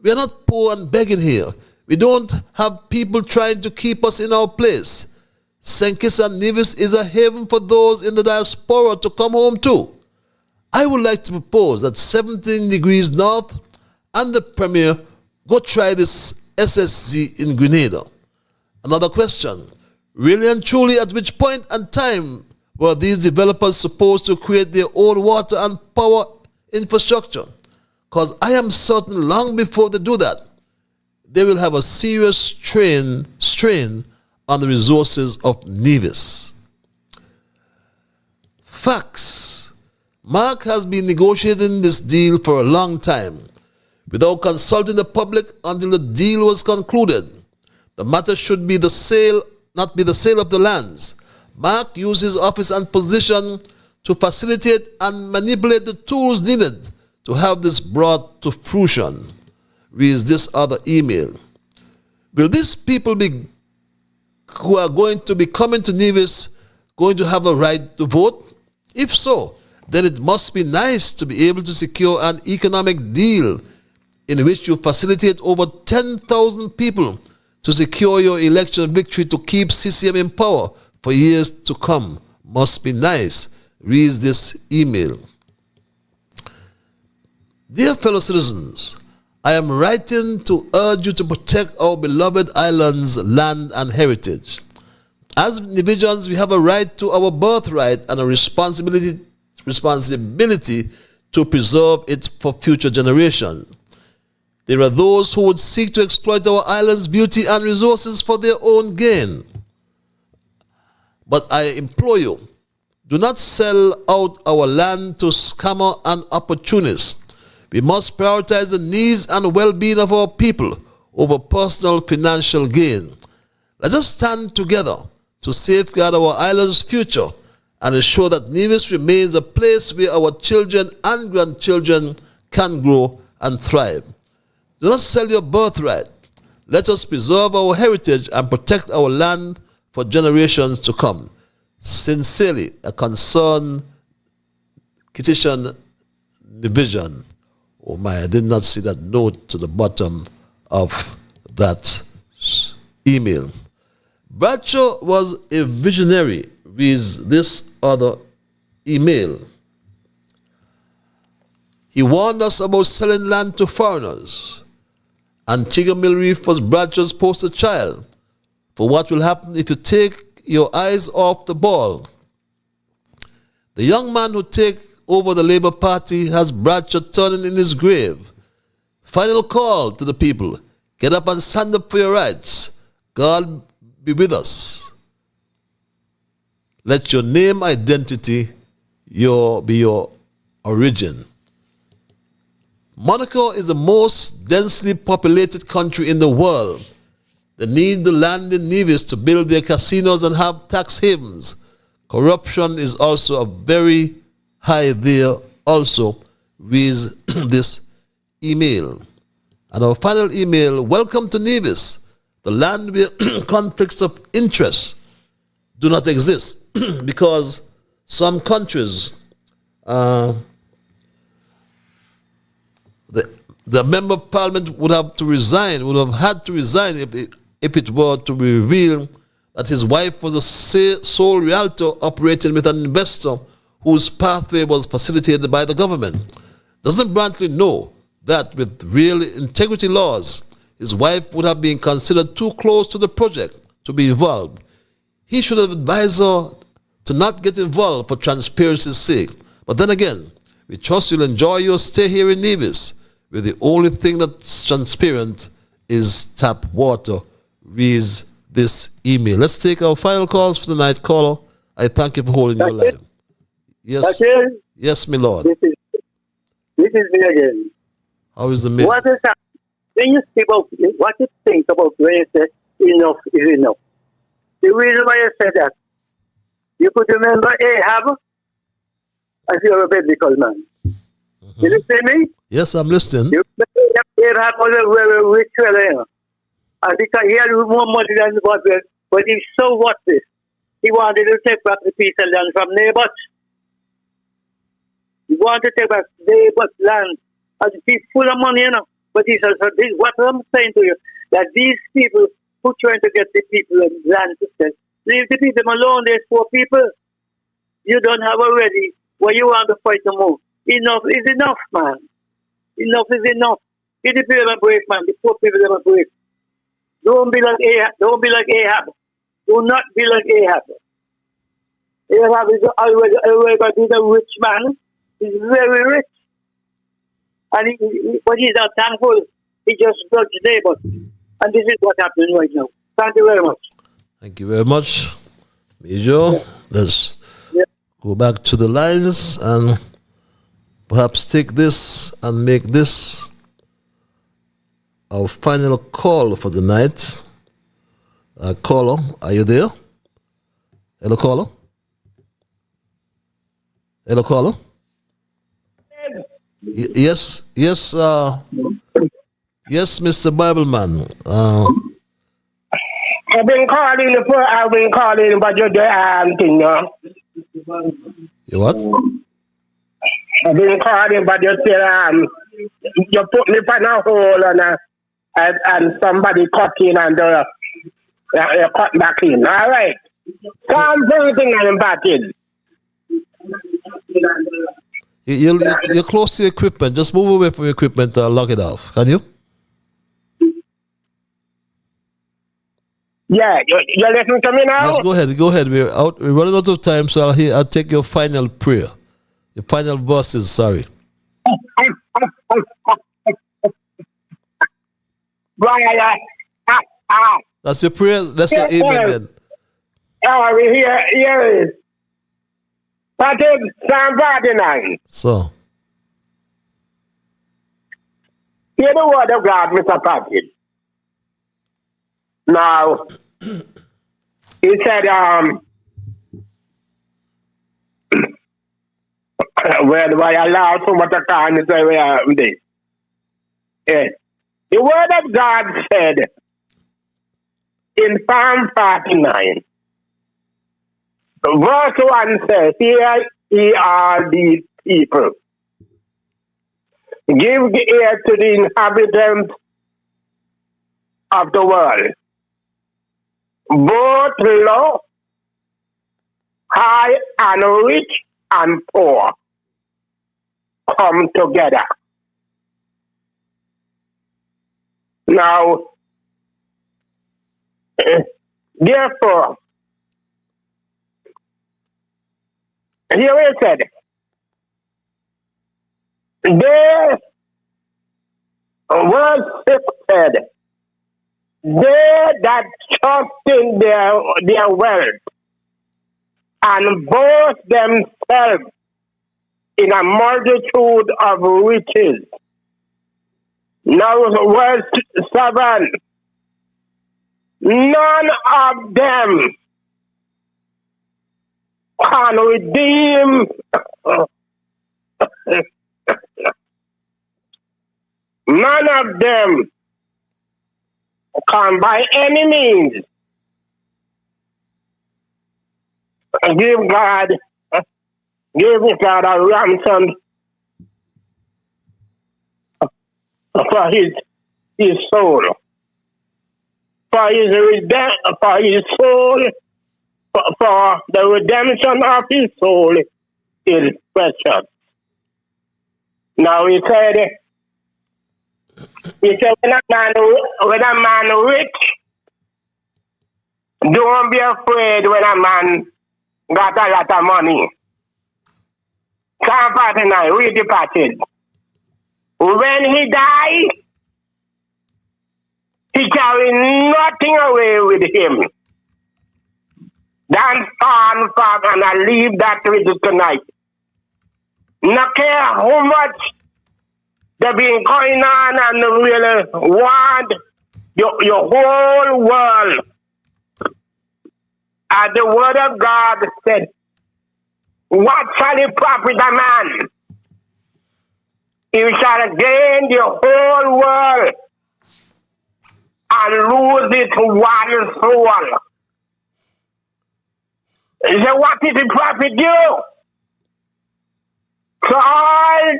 We are not poor and begging here. We don't have people trying to keep us in our place. St. Kitts and Nevis is a haven for those in the diaspora to come home to. I would like to propose that 17 degrees north and the Premier go try this SSC in Grenada. Another question. Really and truly, at which point and time were these developers supposed to create their own water and power infrastructure? Because I am certain long before they do that, they will have a serious strain on the resources of Nevis. Facts. Mark has been negotiating this deal for a long time without consulting the public until the deal was concluded. The matter should be the sale, not be the sale of the lands. Mark used his office and position to facilitate and manipulate the tools needed to have this brought to fruition. Reads this other email. Will these people who are going to be coming to Nevis going to have a right to vote? If so, then it must be nice to be able to secure an economic deal in which you facilitate over 10,000 people to secure your election victory to keep CCM in power for years to come. Must be nice. Reads this email. Dear fellow citizens, I am writing to urge you to protect our beloved island's land and heritage. As Nevisians, we have a right to our birthright and a responsibility to preserve it for future generations. There are those who would seek to exploit our island's beauty and resources for their own gain. But I implore you, do not sell out our land to scammer and opportunists. We must prioritize the needs and well-being of our people over personal financial gain. Let us stand together to safeguard our island's future and ensure that Nevis remains a place where our children and grandchildren can grow and thrive. Do not sell your birthright. Let us preserve our heritage and protect our land for generations to come. Sincerely, a concerned Kittitian division. Oh my, I did not see that note to the bottom of that email. Bradshaw was a visionary, reads this other email. He warned us about selling land to foreigners. Antigua Mill Reef was Bradshaw's poster child for what will happen if you take your eyes off the ball. The young man who takes over the Labour Party has Bradshaw turning in his grave. Final call to the people. Get up and stand up for your rights. God be with us. Let your name identity be your origin. Monaco is the most densely populated country in the world. They need the land in Nevis to build their casinos and have tax havens. Corruption is also a very high there also, reads this email. And our final email, welcome to Nevis, the land where conflicts of interest do not exist because some countries, the member of parliament would have had to resign if it were to be revealed that his wife was a sole realtor operating with an investor whose pathway was facilitated by the government. Doesn't Brantley know that with real integrity laws, his wife would have been considered too close to the project to be involved? He should have advised her to not get involved for transparency's sake. But then again, we trust you'll enjoy your stay here in Nevis, where the only thing that's transparent is tap water, reads this email. Let's take our final calls for tonight. Caller, I thank you for holding your line. Yes, yes, my lord. This is me again. How is the mail? What is happening? when you speak about what you think about when you say enough is enough. The reason why I said that, you could remember Ahab as you're a biblical man. You listen to me? Yes, I'm listening. You remember Ahab was a very rich fellow. And because he had more money than the budget, but he so what this? He wanted to take back the piece of land from Nevis. He wanted to take back Nevis land. And people full of money, you know. But he says, so this, what I'm saying to you, that these people who trying to get the people in land to say, leave the people alone, there's 4 people. You don't have already what you want to fight no more. Enough is enough, man. Enough is enough. Give the people a break, man. The 4 people have a break. Don't be like Ahab. Don't be like Ahab. Do not be like Ahab. Ahab is always a rich man. He's very rich. And but he's not thankful. He just judged neighbors. And this is what's happening right now. Thank you very much. Thank you very much, Major. Let's go back to the lines and perhaps take this and make this our final call for the night. Caller, are you there? Hello, caller? Hello, caller? Yes, yes, yes, Mr. Bibleman. I've been calling, but you're the thing, You what? I've been calling, but you still you put me on a hole and somebody cut in and you cut back in. All right. Come everything I'm back in. You're close to your equipment. Just move away from your equipment and lock it off. Can you? Yeah, you're listening to me now? Yes, go ahead. Go ahead. We're running out of time, so I'll take your final prayer. Your final verses, sorry. That's your prayer. That's your amen then. Oh, here it is. That is Psalm 49. So. Hear the word of God, Mr. Patrick. Now, he said, where do I allow so much time to say where I'm there? Yes. The word of God said in Psalm 49, verse 1 says, "Here ye are these people. Give the ear to the inhabitants of the world, both low, high, and rich, and poor, come together." Now, therefore, here it said, verse 6 said, "They that trust in their wealth and boast themselves in a multitude of riches." Now, verse 7, "None of them can redeem none of them can by any means give God a ransom for his soul. For his soul, for the redemption of his soul is precious. Now he said when a man rich, don't be afraid when a man got a lot of money. Psalm 49, read the passage. When he died, he carried nothing away with him. Then stand back and I leave that with you tonight. No care how much They've been going on and really want your whole world. And the word of God said, what shall it profit a man? He shall gain the whole world and lose its one soul. He said, what is it profit you? So all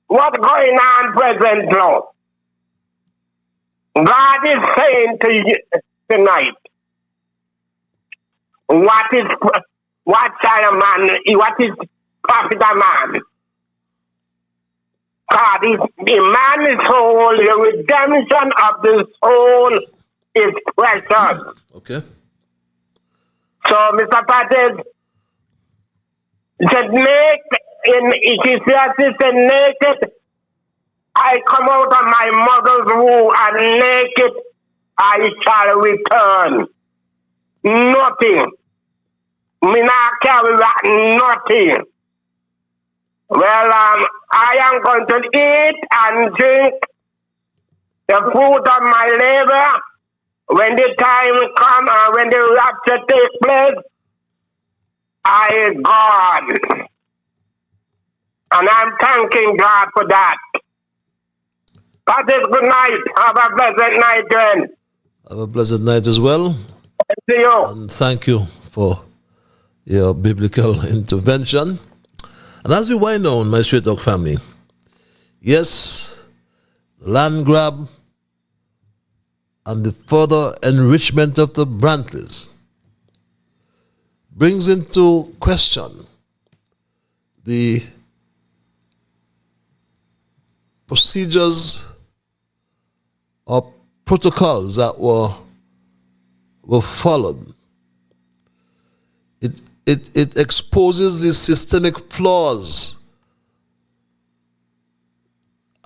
what's going on present now, God is saying to you tonight, what shall a man, what is profit a man? God is the man's soul, the redemption of the soul is precious. Okay. So, Mr. Patel said, in Ecclesiastes said, naked I come out of my mother's womb, and naked I shall return. Nothing. Me not carry back nothing. Well, I am going to eat and drink the fruit of my labor when the time comes and when the rapture takes place. I God. And I'm thanking God for that. Patrick, good night. Have a pleasant night, then. Have a pleasant night as well. See you. And thank you for your biblical intervention. And as we wind down, my Straight Talk family, yes, land grab and the further enrichment of the Brantleys brings into question the procedures or protocols that were followed. It exposes the systemic flaws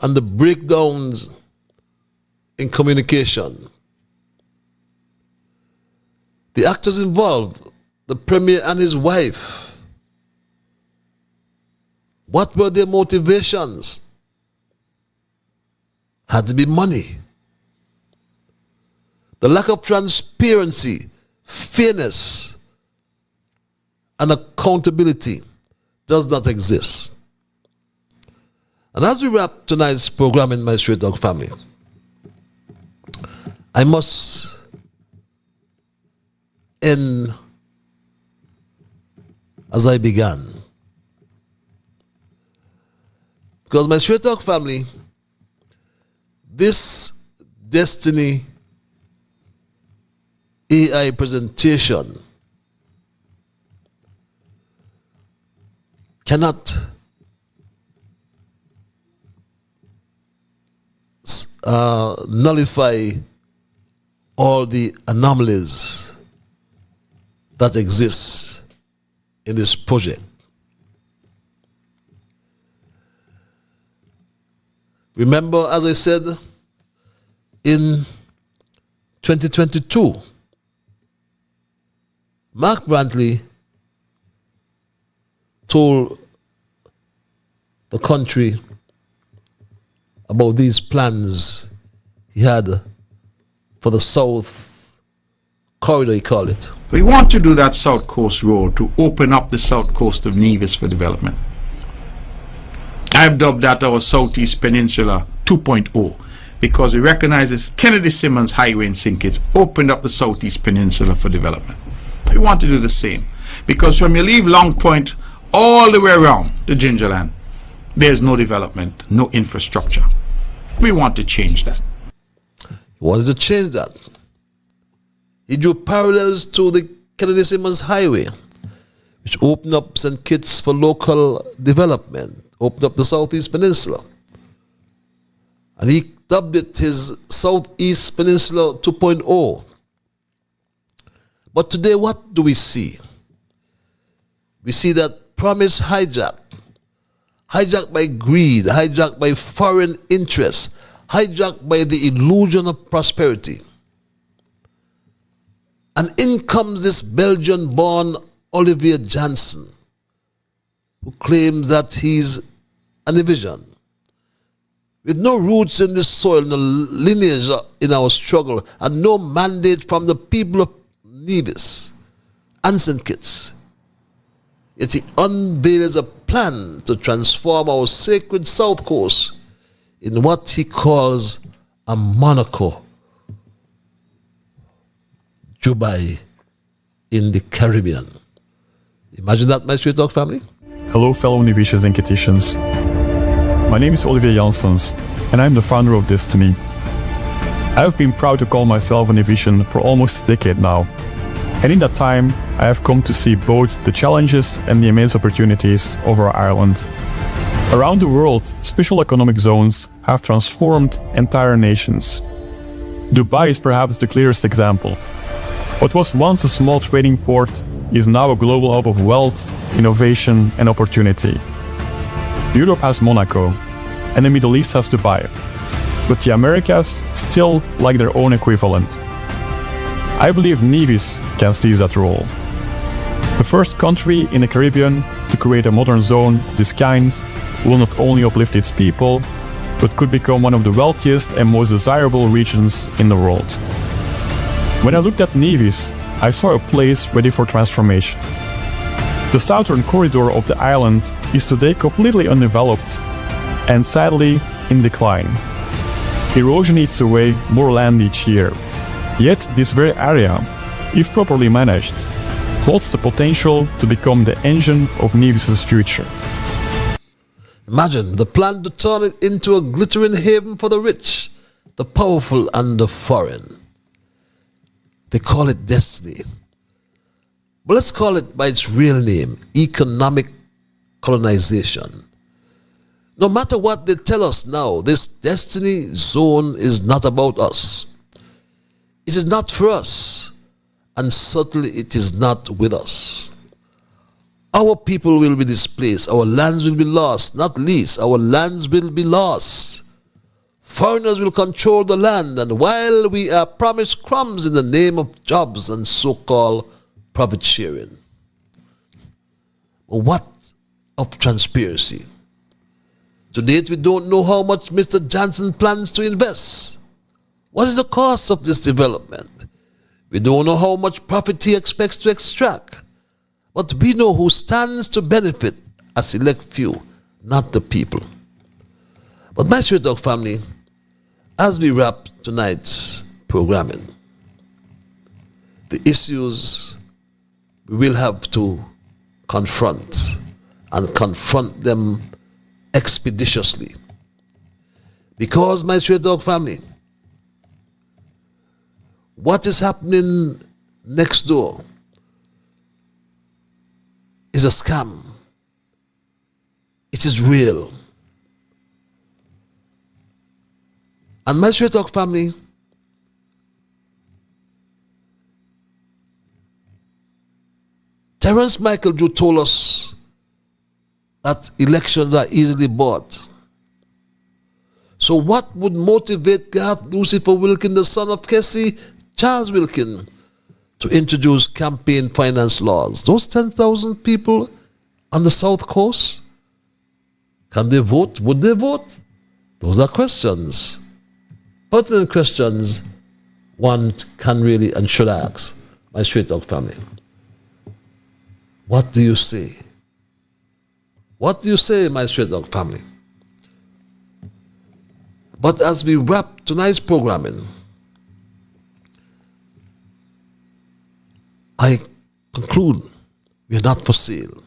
and the breakdowns in communication. The actors involved, the Premier and his wife, what were their motivations? Had to be money. The lack of transparency, fairness, and accountability does not exist. And as we wrap tonight's program in my Straight Talk family, I must end as I began. Because my Straight Talk family, this Destiny AI presentation cannot nullify all the anomalies that exist in this project. Remember, as I said, in 2022, Mark Brantley told the country about these plans he had for the South Corridor, he called it. We want to do that South Coast Road to open up the South Coast of Nevis for development. I've dubbed that our Southeast Peninsula 2.0 because we recognize this Kennedy Simmons Highway in St. Kitts opened up the Southeast Peninsula for development. We want to do the same because from you leave Long Point all the way around to Gingerland, there's no development, no infrastructure. We want to change that. He wanted to change that. He drew parallels to the Kennedy Simmons Highway, which opened up St. Kitts for local development, opened up the Southeast Peninsula. And he dubbed it his Southeast Peninsula 2.0. But today, what do we see? We see that promise hijacked by greed, hijacked by foreign interests, hijacked by the illusion of prosperity. And in comes this Belgian-born Olivier Janssen, who claims that he's an Nevisian. with no roots in the soil, no lineage in our struggle, and no mandate from the people of Nevis and St. Kitts. Yet he unveils a plan to transform our sacred South Coast in what he calls a Monaco, Dubai in the Caribbean. Imagine that, my Straight Talk family. Hello, fellow Nevis and Kittians. My name is Olivier Janssens, and I'm the founder of Destiny. I have been proud to call myself a Nevisian for almost a decade now. And in that time, I have come to see both the challenges and the immense opportunities of our island. Around the world, special economic zones have transformed entire nations. Dubai is perhaps the clearest example. What was once a small trading port is now a global hub of wealth, innovation, and opportunity. Europe has Monaco, and the Middle East has Dubai, but the Americas still lack their own equivalent. I believe Nevis can seize that role. The first country in the Caribbean to create a modern zone of this kind will not only uplift its people, but could become one of the wealthiest and most desirable regions in the world. When I looked at Nevis, I saw a place ready for transformation. The southern corridor of the island is today completely undeveloped and sadly in decline. Erosion eats away more land each year. Yet this very area, if properly managed, holds the potential to become the engine of Nevis's future. Imagine the plan to turn it into a glittering haven for the rich, the powerful, and the foreign. They call it Destiny. But let's call it by its real name, economic colonization. No matter what they tell us now, this Destiny zone is not about us. It is not for us, and certainly it is not with us. Our people will be displaced, our lands will be lost, not least, our lands will be lost. Foreigners will control the land, and while we are promised crumbs in the name of jobs and so-called profit sharing. But what of transparency? To date, we don't know how much Mr. Johnson plans to invest. What is the cost of this development? We don't know how much profit he expects to extract. But we know who stands to benefit, a select few, not the people. But my Straight Talk family, as we wrap tonight's programming, the issues we will have to confront, and confront them expeditiously. Because, my Straight Talk family, what is happening next door is a scam. It is real. And my Straight Talk family, Terence Michael Drew told us that elections are easily bought. So what would motivate Garth Lucifer Wilkin, the son of Kessie, Charles Wilkin, to introduce campaign finance laws? Those 10,000 people on the South Coast, can they vote? Would they vote? Those are questions. Pertinent questions one can really and should ask. My Straight Talk family, what do you say? What do you say, my Straight Talk family? But as we wrap tonight's programming, I conclude we are not for sale.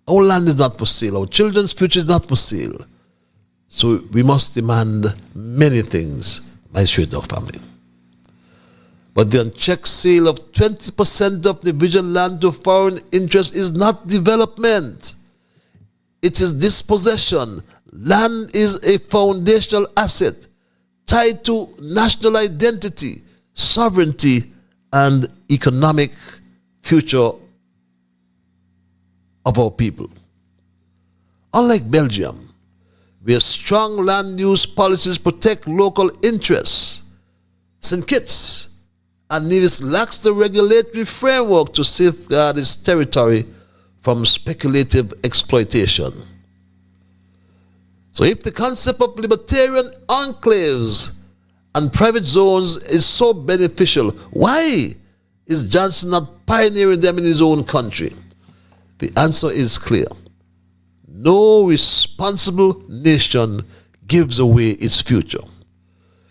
Our land is not for sale. Our children's future is not for sale. So we must demand many things, my Straight Talk family. But the unchecked sale of 20% of the Vision land to foreign interests is not development. It is dispossession. Land is a foundational asset tied to national identity, sovereignty, and economic future of our people. Unlike Belgium, where strong land use policies protect local interests, St. Kitts and Nevis lacks the regulatory framework to safeguard its territory from speculative exploitation. So if the concept of libertarian enclaves and private zones is so beneficial, why is Johnson not pioneering them in his own country? The answer is clear. No responsible nation gives away its future.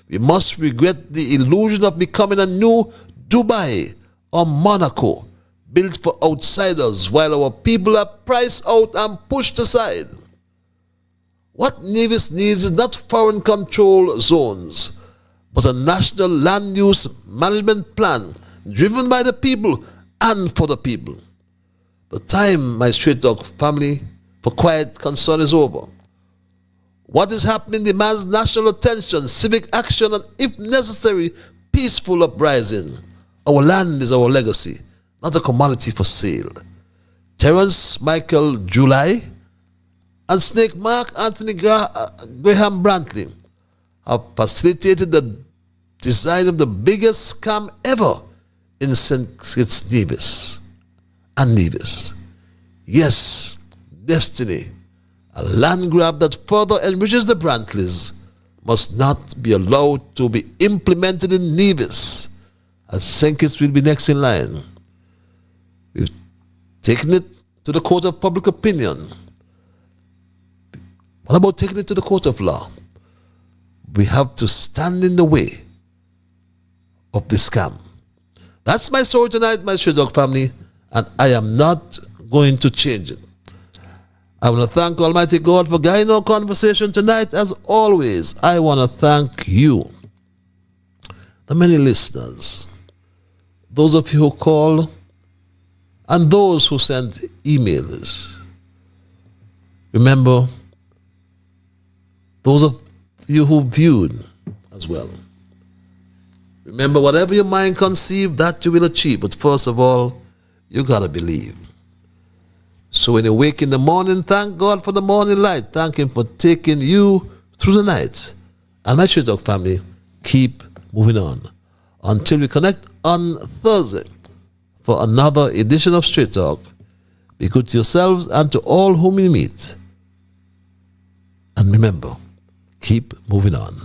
We must regret the illusion of becoming a new Dubai or Monaco built for outsiders while our people are priced out and pushed aside. What Nevis needs is not foreign control zones, but a national land use management plan driven by the people and for the people. The time, my straight dog family, for quiet concern is over. What is happening demands national attention, civic action, and if necessary, peaceful uprising. Our land is our legacy, not a commodity for sale. Terence Michael July and Snake Mark Anthony Graham Brantley have facilitated the design of the biggest scam ever in St. Kitts Nevis and Nevis. Yes, destiny, a land grab that further enriches the Brantleys, must not be allowed to be implemented in Nevis, as St. Kitts will be next in line. We've taken it to the court of public opinion. What about taking it to the court of law? We have to stand in the way of this scam. That's my story tonight, my Stray Dog family, and I am not going to change it. I want to thank Almighty God for guiding our conversation tonight. As always, I want to thank you, the many listeners, those of you who call, and those who sent emails. Remember, those of you who viewed as well. Remember, whatever your mind conceive, that you will achieve. But first of all, you got to believe. So when you wake in the morning, thank God for the morning light. Thank Him for taking you through the night. And my Stray Dog family, keep moving on. Until we connect on Thursday for another edition of Straight Talk, be good to yourselves and to all whom you meet. And remember, keep moving on.